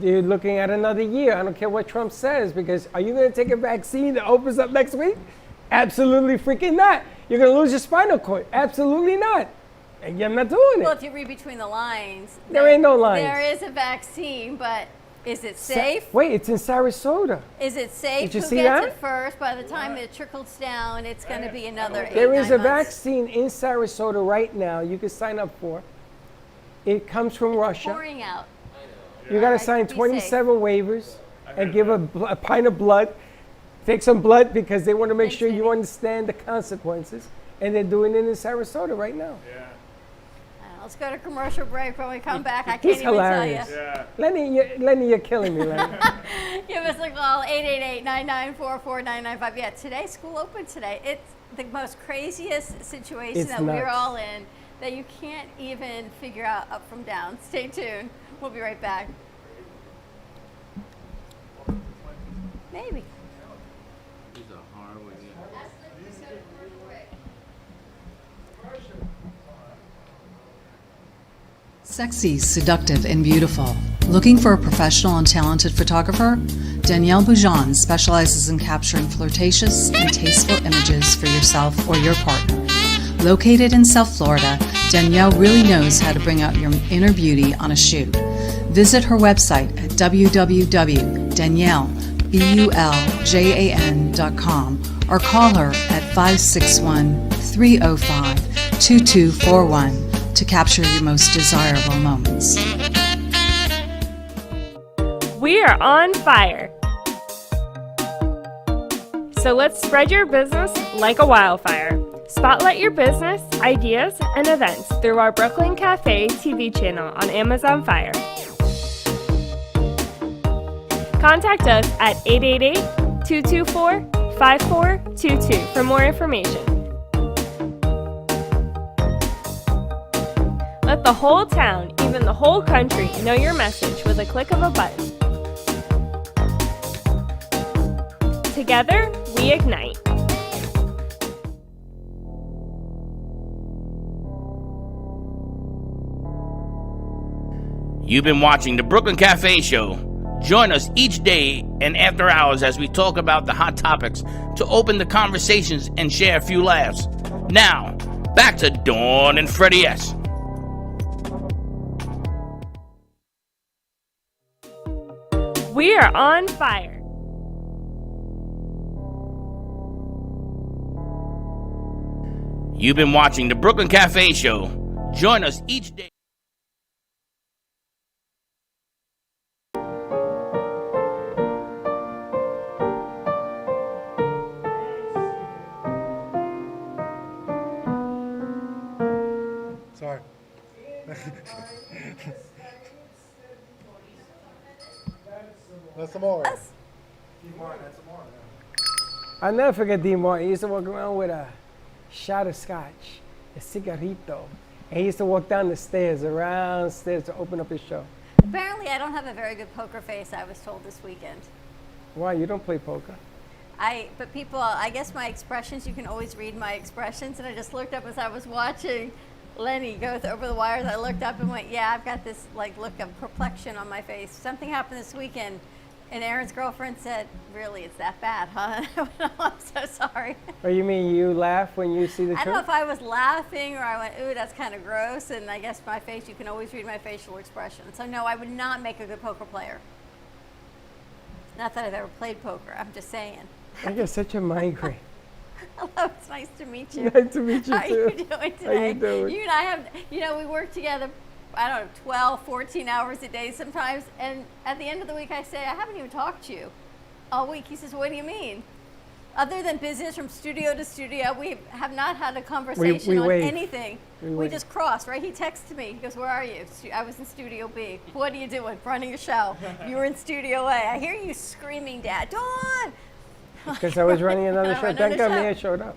You're looking at another year. I don't care what Trump says, because are you going to take a vaccine that opens up next week? Absolutely freaking not. You're going to lose your spinal cord. Absolutely not. And I'm not doing it. Well, if you read between the lines, There ain't no lines. There is a vaccine, but is it safe? Wait, it's in Sarasota. Is it safe? Did you Who see gets that? it first? By the time it trickles down, it's going to be another 8, There is 9 a months. vaccine in Sarasota right now you can sign up for. It comes from Russia. Pouring out. You got to sign 27 waivers and give a pint of blood. Take some blood because they want to make sure you understand the consequences. And they're doing it in Sarasota right now. Let's go to commercial break. When we come back, I can't He's even hilarious. tell Lenny, you're killing me, Lenny. you. Give us a call, 888-994-4995. Yeah, today, school open today. It's the most craziest situation It's that we're nuts. all in that you can't even figure out up from down. Stay tuned. We'll be right back. Maybe. Sexy, seductive, and beautiful. Looking for a professional and talented photographer? Danielle Boujon specializes in capturing flirtatious and tasteful images for yourself or your partner. Located in South Florida, Danielle really knows how to bring out your inner beauty on a shoot. Visit her website at www.daniellebuljan.com or call her at 561-305-2241 to capture your most desirable moments. We are on fire. So let's spread your business like a wildfire. Spotlight your business, ideas, and events through our Brooklyn Cafe TV channel on Amazon Fire. Contact us at 888-224-5422 for more information. Let the whole town, even the whole country, know your message with a click of a button. Together, we ignite. You've been watching the Brooklyn Cafe Show. Join us each day and after hours as we talk about the hot topics to open the conversations and share a few laughs. Now, back to Dawn and Freddie S. We are on fire. You've been watching the Brooklyn Cafe Show. Join us each day. Sorry. That's Amore. I'll never forget Dean Martin. He used to walk around with a shot of scotch, a cigarrito. And he used to walk down the stairs, around stairs to open up his show. Apparently, I don't have a very good poker face, I was told this weekend. Why? You don't play poker? But people, I guess my expressions, you can always read my expressions. And I just looked up as I was watching Lenny go over the wires. I looked up and went, yeah, I've got this like look of perplexion on my face. Something happened this weekend. And Aaron's girlfriend said, really, it's that bad, huh? I went, oh, I'm so sorry. Or you mean you laugh when you see the I truth? don't know if I was laughing or I went, ooh, that's kind of gross. And I guess my face, you can always read my facial expression. So no, I would not make a good poker player. Not that I've ever played poker, I'm just saying. I get such a migraine. Hello, it's nice to meet you. Nice to meet you, How too. are you doing today? How you doing? You and I have, we work together, I don't know, 12, 14 hours a day sometimes. And at the end of the week, I say, I haven't even talked to you all week. He says, what do you mean? Other than business from studio to studio, we have not had a conversation on wave. anything. We We wave. just crossed, right? He texted me. He goes, where are you? I was in Studio B. What are you doing? Running a show. You were in Studio A. I hear you screaming, Dad. Dawn! Because I was running another show. Running Thank a God show. Mia showed up.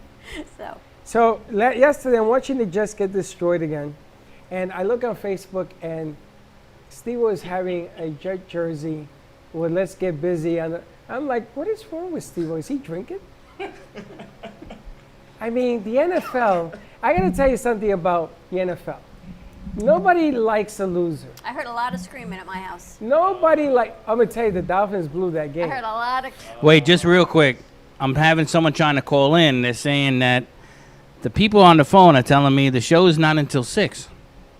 So, Yesterday, I'm watching the Jets get destroyed again. And I look on Facebook, and Steve was having a Jet jersey with Let's Get Busy. And I'm like, what is wrong with Steve? Is he drinking? I mean, the NFL, I got to tell you something about the NFL. Nobody likes a loser. I heard a lot of screaming at my house. I'm going to tell you, the Dolphins blew that I game. heard a lot of. Wait, just real quick. I'm having someone trying to call in. They're saying that the people on the phone are telling me the show is not until 6.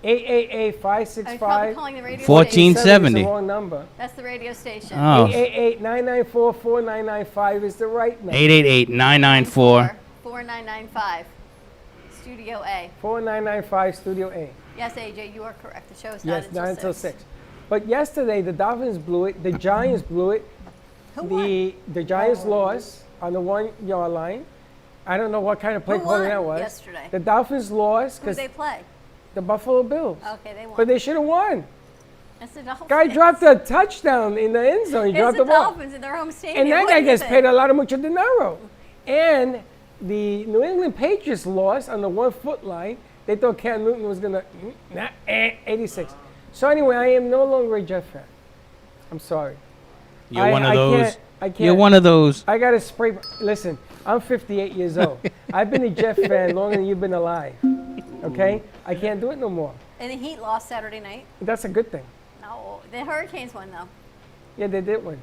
888-565. Calling the radio 1470. It's the wrong number. That's the radio station. Oh. 888-994-4995 is the right number. 888-994. 4995. Studio A. 4995 Studio A. Yes, AJ, you are correct. The show is Yes, not not until 6. But yesterday, the Dolphins blew it. The Giants blew it. The Giants lost on the 1 yard line. I don't know what kind of play Who calling won that was. yesterday? The Dolphins lost Who did because they play? the Buffalo Bills. Okay, they won. But they should have won. That's the Dolphins. Guy dropped a touchdown in the end zone. He It's dropped the the ball. Dolphins in their home stadium. And that What guy do you gets think? paid a lot of mucho dinero. And the New England Patriots lost on the 1 foot line. They thought Cam Newton was going to, 86. So anyway, I am no longer a Jet fan. I'm sorry. You're one of those. I can't. You're one of those. I got to spray. Listen, I'm 58 years old. I've been a Jet fan longer than you've been alive. Okay? I can't do it no more. And the Heat lost Saturday night. That's a good thing. No, the Hurricanes won though. Yeah, they did win.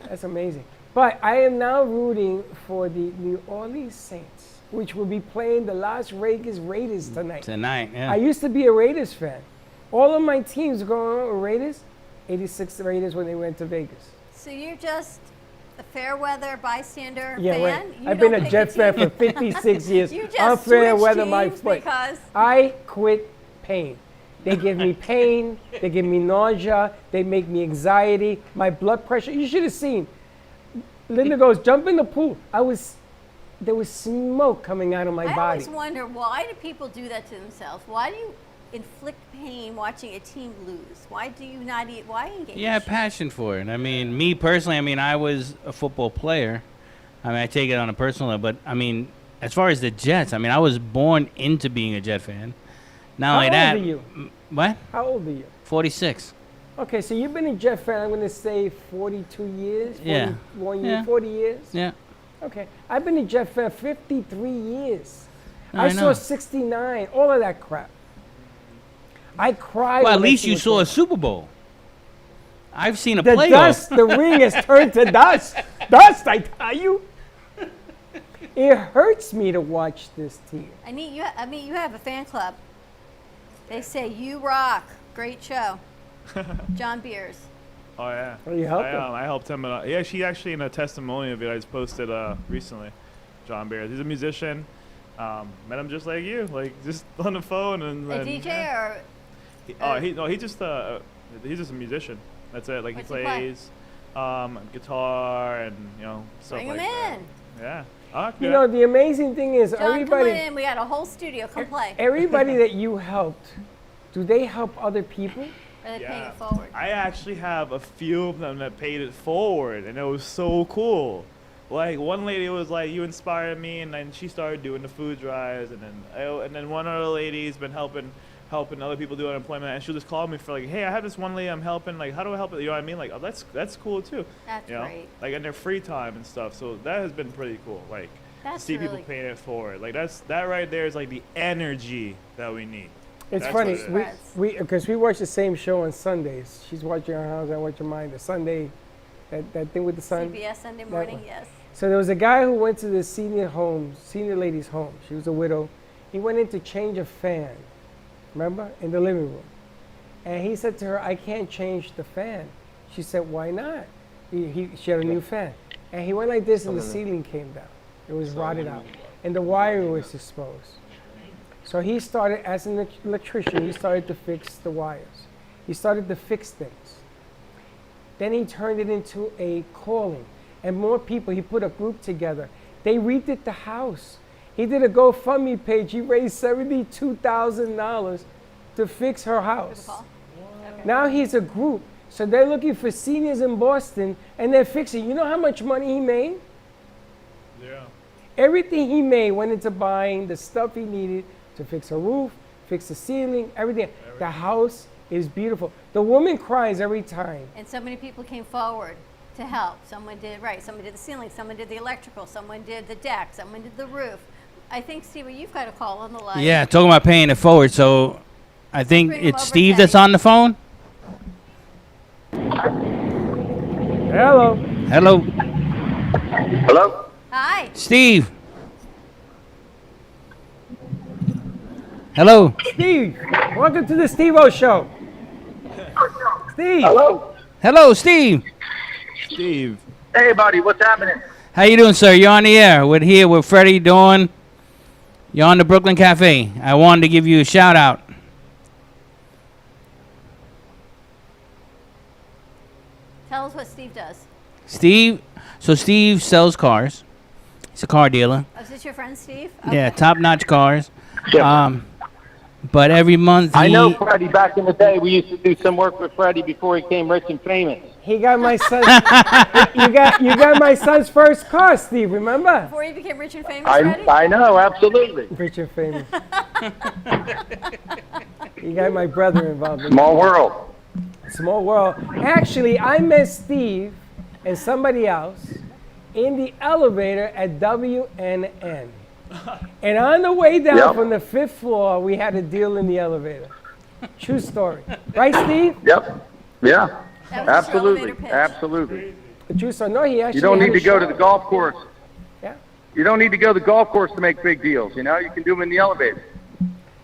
That's amazing. But I am now rooting for the New Orleans Saints, which will be playing the Las Vegas Raiders tonight. Tonight, yeah. I used to be a Raiders fan. All of my teams going on were Raiders. 86 Raiders when they went to Vegas. So you're just a fair weather bystander Yeah, fan? right. You I've been don't a pick Jet fan team? for 56 years. You just I'm fair switch weather my teams foot. because I quit pain. They give me pain. They give me nausea. They make me anxiety. My blood pressure. You should have seen. Linda goes, jump in the pool. There was smoke coming out of my I body. always wonder, why do people do that to themselves? Why do you inflict pain watching a team lose? Why do you not eat? Why engage? Yeah, passion for it. I mean, me personally, I was a football player. I take it on a personal level, but as far as the Jets, I was born into being a Jet fan. Not only that. How old are you? What? How old are you? 46. Okay, so you've been a Jet fan, I'm going to say 42 years? 41 years, Yeah. 40 years? Yeah. Okay. I've been a Jet fan 53 years. I I saw know. 69, all of that crap. I cried. Well, at when I least see you the saw a score. Super Bowl. I've seen a The playoff. dust, the ring has turned to dust. Dust, I tell you. It hurts me to watch this team. You have a fan club. They say you rock. Great show. John Beers. Oh yeah. Oh, you helped him? I helped him. Yeah, she actually in a testimonial video I just posted recently. John Beers. He's a musician. Met him just like you, just on the phone and. A then, DJ or? He's just a musician. That's it. He What's he play? plays guitar and stuff Bring like him that. in. Yeah. You know, the amazing thing is John, everybody. come on in. We got a whole studio. Come play. Everybody that you helped do they help other people? Or they pay it forward. I actually have a few of them that paid it forward, and it was so cool. Like one lady was like, "You inspired me," and then she started doing the food drives, and then one other lady's been helping other people do unemployment, and she'll just call me for like, "Hey, I have this one lady I'm helping. Like, how do I help it?" You know what I mean? Like, oh, that's cool too. That's you know? great. Like in their free time and stuff. So that has been pretty cool. Like, That's see really people paying it forward. Like that right there is like the energy that we need. It's That's funny, what it is. because we watch the same show on Sundays. She's watching her house, I watch mine. The Sunday, that thing with the sun. CBS Sunday that morning, one. yes. So there was a guy who went to the senior lady's home. She was a widow. He went in to change a fan, remember, in the living room. And he said to her, "I can't change the fan." She said, "Why not?" She had a new fan. And he went like this, and the ceiling came down. It was rotted out. And the wire was exposed. So he started, as an electrician, he started to fix the wires. He started to fix things. Then he turned it into a calling. And more people, he put a group together. They redid the house. He did a GoFundMe page. He raised $72,000 to fix her house. Now he's a group. So they're looking for seniors in Boston, and they're fixing. You know how much money he made? Yeah. Everything he made went into buying the stuff he needed to fix her roof, fix the ceiling, everything. The house is beautiful. The woman cries every time. And so many people came forward to help. Someone did the ceiling, someone did the electrical, someone did the deck, someone did the roof. I think, Steve, you've got a call on the line. Yeah, talking about paying it forward. So I think Bring him it's over, Steve Teddy. that's on the phone. Hello. Hello. Hello? Hi. Steve. Hello. Steve, welcome to the Steve-O Show. Steve. Hello? Hello, Steve. Steve. Hey, buddy, what's happening? How you doing, sir? You're on the air. We're here with Freddie, Dawn. You're on the Brooklyn Cafe. I wanted to give you a shout out. Tell us what Steve does. Steve sells cars. He's a car dealer. Oh, is this your friend, Steve? Yeah, Okay. top-notch cars. But every month I know Freddie. Back in the day, we used to do some work with Freddie before he became rich and famous. He got my son. you got my son's first car, Steve. Remember? Before you became rich and famous, Freddie? I know, absolutely. Rich and famous. You got my brother involved. Small world. Small world. Actually, I met Steve and somebody else in the elevator at WNN. And on the way down from the 5th floor, we had a deal in the elevator. True story. Right, Steve? Yep. Yeah. That was just your elevator Absolutely. pitch. Absolutely. The true story. No, he actually You don't had need a to go to show. the golf course. Yeah. You don't need to go to the golf course to make big deals. You know, you can do them in the elevator.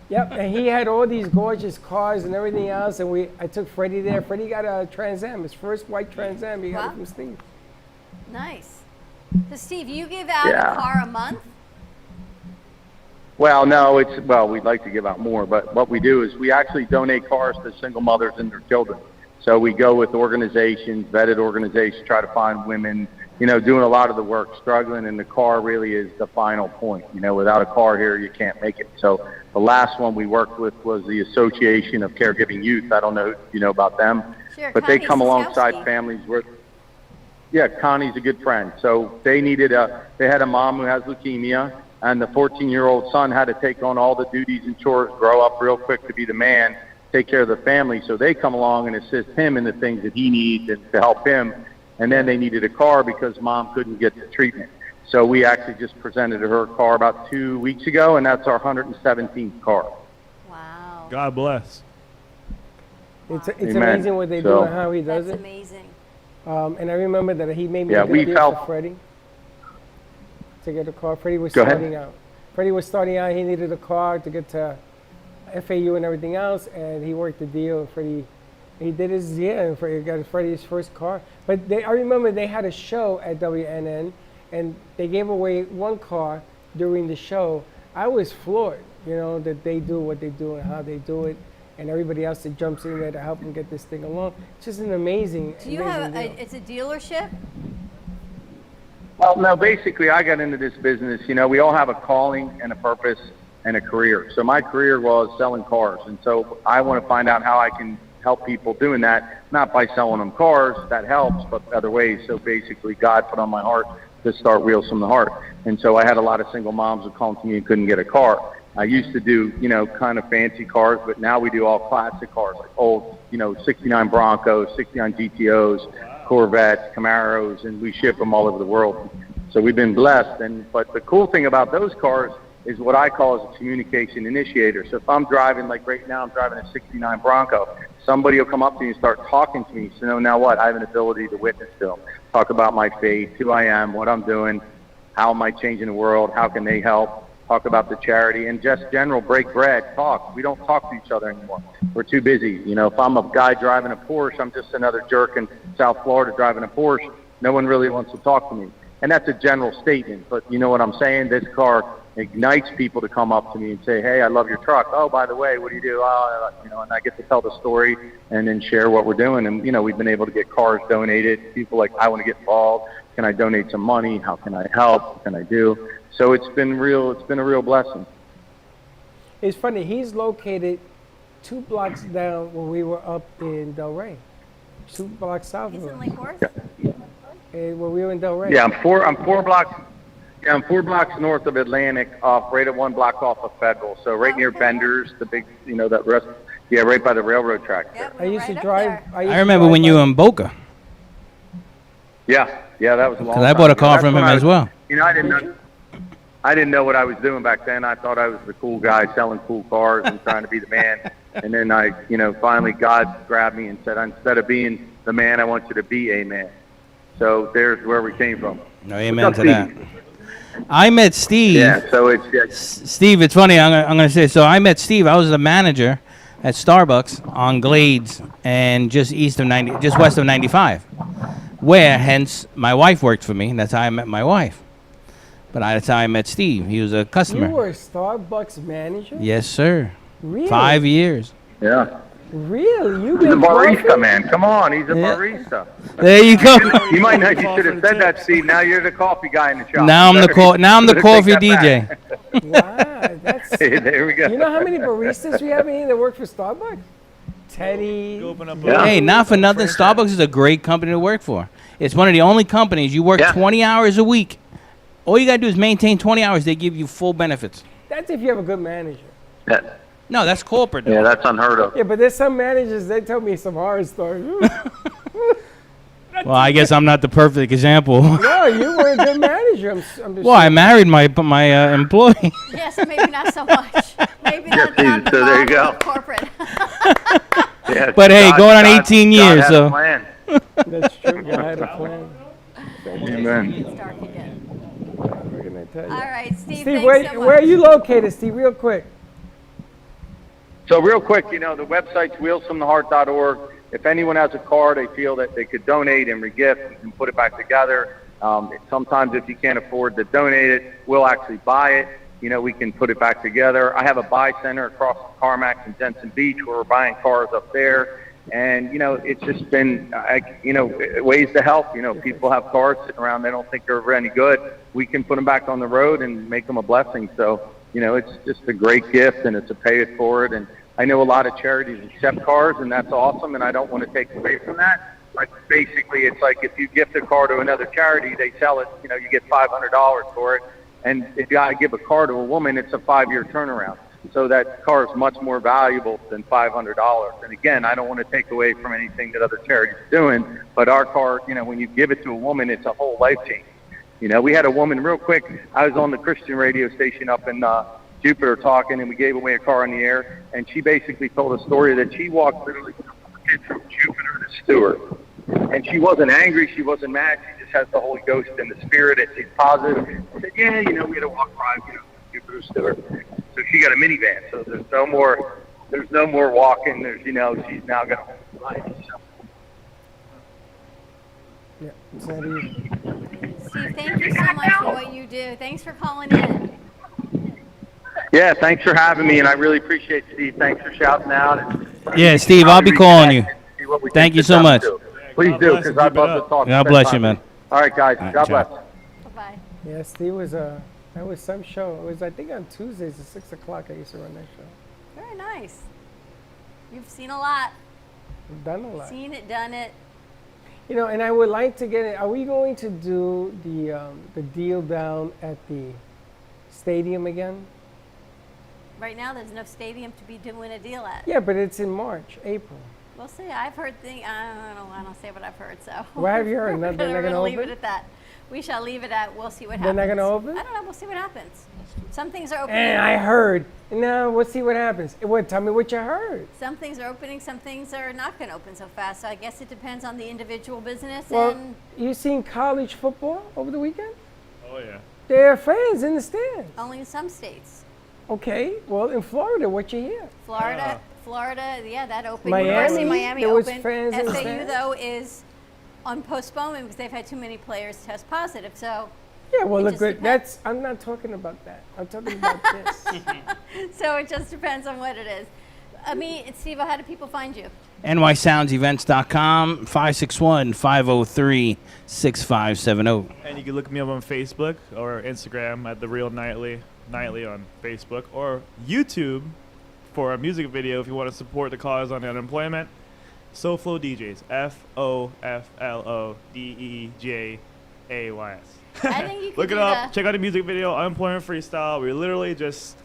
Yep, and he had all these gorgeous cars and everything else, and I took Freddie there. Freddie got a Trans Am, his first white Trans Am. He got it from Steve. Nice. So, Steve, you give out Yeah. a car a month? Well, no, we'd like to give out more, but what we do is we actually donate cars to single mothers and their children. So we go with organizations, vetted organizations, try to find women, doing a lot of the work, struggling, and the car really is the final point. Without a car here, you can't make it. So the last one we worked with was the Association of Caregiving Youth. I don't know if you know about them, Sure, but they Connie come alongside Siskowski. families with. Yeah, Connie's a good friend. So they they had a mom who has leukemia, and the 14-year-old son had to take on all the duties and chores, grow up real quick to be the man, take care of the family. So they come along and assist him in the things that he needs and to help him. And then they needed a car because mom couldn't get the treatment. So we actually just presented her a car about 2 weeks ago, and that's our 117th car. Wow. God bless. It's Amen. amazing what they do So- and how he does That's it. amazing. And I remember that he made me Yeah, a good we've deal for helped. Freddie to get a car. Freddie was Go ahead. starting out. Freddie was starting out. He needed a car to get to FAU and everything else, and he worked the deal. Freddie, he did his and Freddie got Freddie's first car. But I remember they had a show at WNN, and they gave away one car during the show. I was floored, that they do what they do and how they do it, and everybody else that jumps in there to help them get this thing along. It's just an amazing. Do you amazing have deal. it's a dealership? Well, no, basically I got into this business. We all have a calling and a purpose. and a career. So my career was selling cars, and so I want to find out how I can help people doing that, not by selling them cars, that helps, but other ways. So basically God put on my heart to start Wheels from the Heart. And so I had a lot of single moms who called to me and couldn't get a car. I used to do, kind of fancy cars, but now we do all classic cars, like old, 69 Broncos, 69 GTOs, Corvettes, Camaros, and we ship them all over the world. So we've been blessed. But the cool thing about those cars is what I call as a communication initiator. So if I'm driving, like right now I'm driving a 69 Bronco, somebody will come up to me and start talking to me. So now what? I have an ability to witness to them, talk about my faith, who I am, what I'm doing, how am I changing the world, how can they help, talk about the charity, and just general break bread, talk. We don't talk to each other anymore. We're too busy. If I'm a guy driving a Porsche, I'm just another jerk in South Florida driving a Porsche. No one really wants to talk to me. And that's a general statement, but you know what I'm saying? This car ignites people to come up to me and say, hey, I love your truck. Oh, by the way, what do you do? And I get to tell the story and then share what we're doing. And, we've been able to get cars donated. People like, I want to get involved. Can I donate some money? How can I help? What can I do? So it's been a real blessing. It's funny. He's located 2 blocks down when we were up in Del Rey. 2 blocks south of us. He's in Lake Forest? When we were in Del Rey. Yeah, I'm 4 blocks. Yeah, I'm 4 blocks north of Atlantic, right at 1 block off of Federal. So right near Bender's, the big, that rest. Yeah, right by the railroad track. Yep, I used right to up drive. there. I remember when you were in Boca. Yeah, that was a long time. Because I bought a ago. car That's from when him I as was- well. I didn't know what I was doing back then. I thought I was the cool guy selling cool cars and trying to be the man. And then finally God grabbed me and said, instead of being the man, I want you to be a man. So there's where we came from. No, amen What's to up, that. Steve? I met Steve. Yeah, so it's Steve, it's funny. I'm going to say, so I met Steve. I was the manager at Starbucks on Glades and just west of 95, where hence my wife worked for me. And that's how I met my wife. But that's how I met Steve. He was a customer. You were a Starbucks manager? Yes, sir. Really? 5 years. Yeah. Really? You've He's a been barista, coffee? man. Come on, he's a barista. There you go. You might not. You should have said that, Steve. Now you're the coffee guy in the shop. Now I'm the Better coffee take that DJ. Wow, that's. There we go. You know how many baristas we have in here that work for Starbucks? Teddy. Hey, not for nothing. Starbucks is a great company to work for. It's one of the only companies you work 20 hours a week. All you gotta do is maintain 20 hours. They give you full benefits. That's if you have a good manager. No, that's corporate. Though. Yeah, that's unheard of. Yeah, but there's some managers, they tell me some horror stories. Well, I guess I'm not the perfect example. No, you were a good manager. I'm just Well, I married my employee. Yes, maybe not so much. Maybe not Steve, so there you go. corporate. Yeah, But hey, going on 18 God years, had so. a plan. That's true. I had a plan. Amen. It's dark again. What can I tell you? All right, Steve, Steve, thanks where, so where are much. you located, Steve? Real quick. So real quick, the website's wheelsfromtheheart.org. If anyone has a car they feel that they could donate and regift, we can put it back together. Sometimes if you can't afford to donate it, we'll actually buy it. We can put it back together. I have a buy center across Carmack and Jensen Beach where we're buying cars up there. And, it's just been, ways to help. People have cars sitting around. They don't think they're any good. We can put them back on the road and make them a blessing. So, it's just a great gift, and it's a pay it forward. And I know a lot of charities accept cars, and that's awesome, and I don't want to take away from that. But basically, it's like if you gift a car to another charity, they sell it, you get $500 for it. And if you got to give a car to a woman, it's a 5-year turnaround. So that car is much more valuable than $500. And again, I don't want to take away from anything that other charities are doing, but our car, when you give it to a woman, it's a whole life change. We had a woman, real quick, I was on the Christian radio station up in Jupiter talking, and we gave away a car on the air, and she basically told a story that she walked literally from Jupiter to Stewart. And she wasn't angry, she wasn't mad, she just has the Holy Ghost and the Spirit, and she's positive. I said, yeah, we had to walk by, Jupiter to Stewart. So she got a minivan, so there's no more walking, she's now going to hold the life. So. Yeah, it's not easy. Steve, thank you so much for what you do. Thanks for calling in. Yeah, thanks for having me, and I really appreciate it, Steve. Thanks for shouting out. Yeah, Steve, I'll be calling you. Thank you so much. Please do, because I'd love to talk. God bless you, man. All right, guys. God bless. Bye-bye. Yeah, Steve was That was some show. It was, I think, on Tuesdays at 6 o'clock. I used to run that show. Very nice. You've seen a lot. I've done a lot. Seen it, done it. You know, and I would like to get it. Are we going to do the deal down at the stadium again? Right now, there's no stadium to be doing a deal at. Yeah, but it's in March, April. We'll see. I've heard things. I don't say what I've heard. So. What have you heard? We're They're not gonna gonna leave open? it at that. We shall leave it at. We'll see what They're happens. not gonna open? I don't know. We'll see what happens. Some things are opening. And I heard. No, we'll see what happens. What? Tell me what you heard. Some things are opening. Some things are not going to open so fast. So I guess it depends on the individual business. Well, And you seen college football over the weekend? Oh yeah. There are fans in the stands. only in some states. Okay. Well, in Florida, what you hear? Florida, yeah, that opened. Miami, University of Miami there was opened. fans in the FAU stands? though is on postponement because they've had too many players test positive. So. Yeah. Well, it look just good. depends. I'm not talking about that. I'm talking about this. So it just depends on what it is. I mean, Steve, how do people find you? nysoundsevents.com, 561-503-6570. And you can look me up on Facebook or Instagram at The Real Nightly on Facebook, or YouTube for a music video if you want to support the cause on unemployment. SoFlo DJs, FOFLODEEJAYS. I think you can Look it do up. the- Check out the music video, Unemployment Freestyle. We're literally just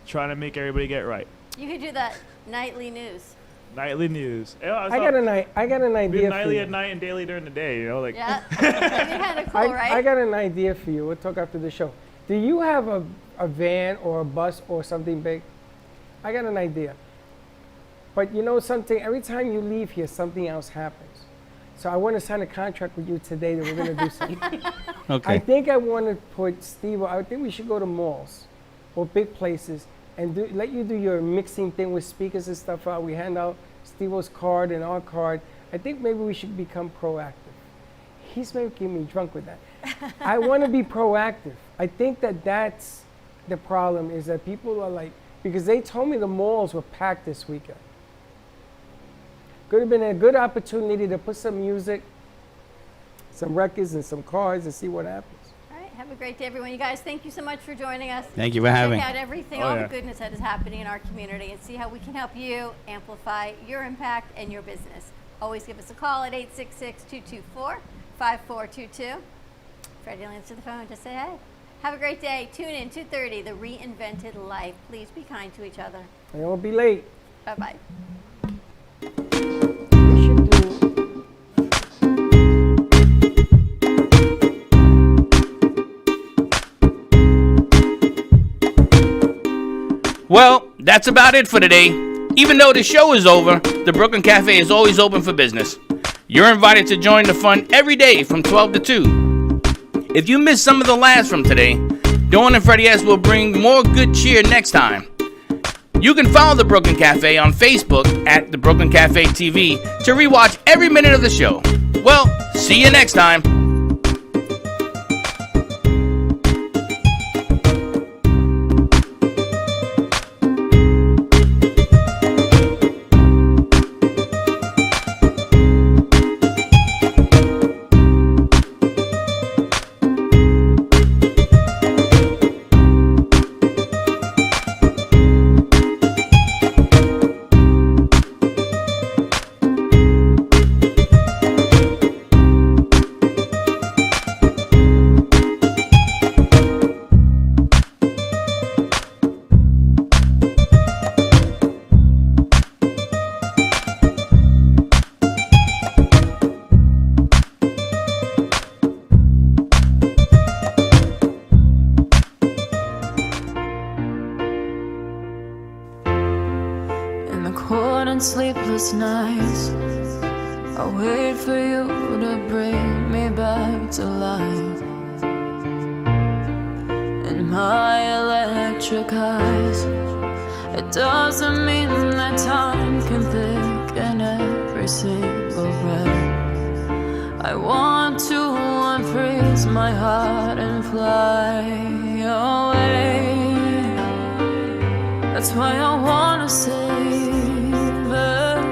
trying to make everybody get right. You could do that nightly news. Nightly news. Yeah, I got an We idea have for nightly you. at night and daily during the day. You know, like. Yeah, that'd be kind of cool, right? I got an idea for you. We'll talk after the show. Do you have a van or a bus or something big? I got an idea. But you know something? Every time you leave here, something else happens. So I want to sign a contract with you today that we're going to do something. Okay. I think I want to put Steve. I think we should go to malls or big places and let you do your mixing thing with speakers and stuff out. We hand out Steve-O's card and our card. I think maybe we should become proactive. He's making me drunk with that. I want to be proactive. I think that's the problem, is that people are like, because they told me the malls were packed this weekend. Could have been a good opportunity to put some music, some records, and some cards and see what happens. All right, have a great day, everyone. You guys, thank you so much for joining us. Thank you for having. Check out everything, all the goodness that is happening in our community, and see how we can help you amplify your impact and your business. Always give us a call at 866-224-5422. Freddie will answer the phone. Just say hey. Have a great day. Tune in 2:30, The Reinvented Life. Please be kind to each other. And it won't be late. Bye-bye. Well, that's about it for today. Even though the show is over, the Brooklyn Cafe is always open for business. You're invited to join the fun every day from 12 to 2. If you missed some of the laughs from today, Dawn and Freddie S will bring more good cheer next time. You can follow the Brooklyn Cafe on Facebook at the Brooklyn Cafe TV to rewatch every minute of the show. Well, see you next time. In the cold and sleepless nights, I wait for you to bring me back to life. In my electric eyes, it doesn't mean that time can thicken every single breath. I want to unfreeze my heart and fly away. That's why I wanna save her.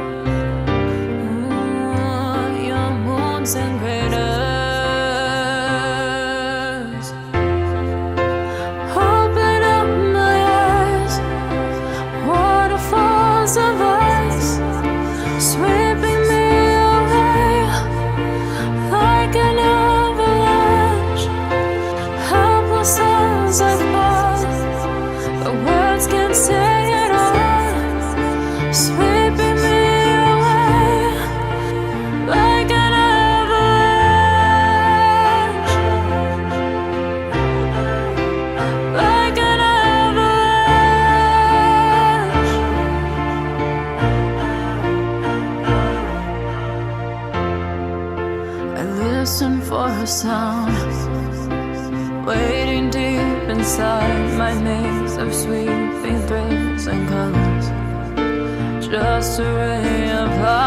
Your moons and craters. say it all, sweeping me away like an avalanche, like an avalanche. I listen for a sound, waiting deep inside my maze of sweeping threads and colors. Just a ray of light.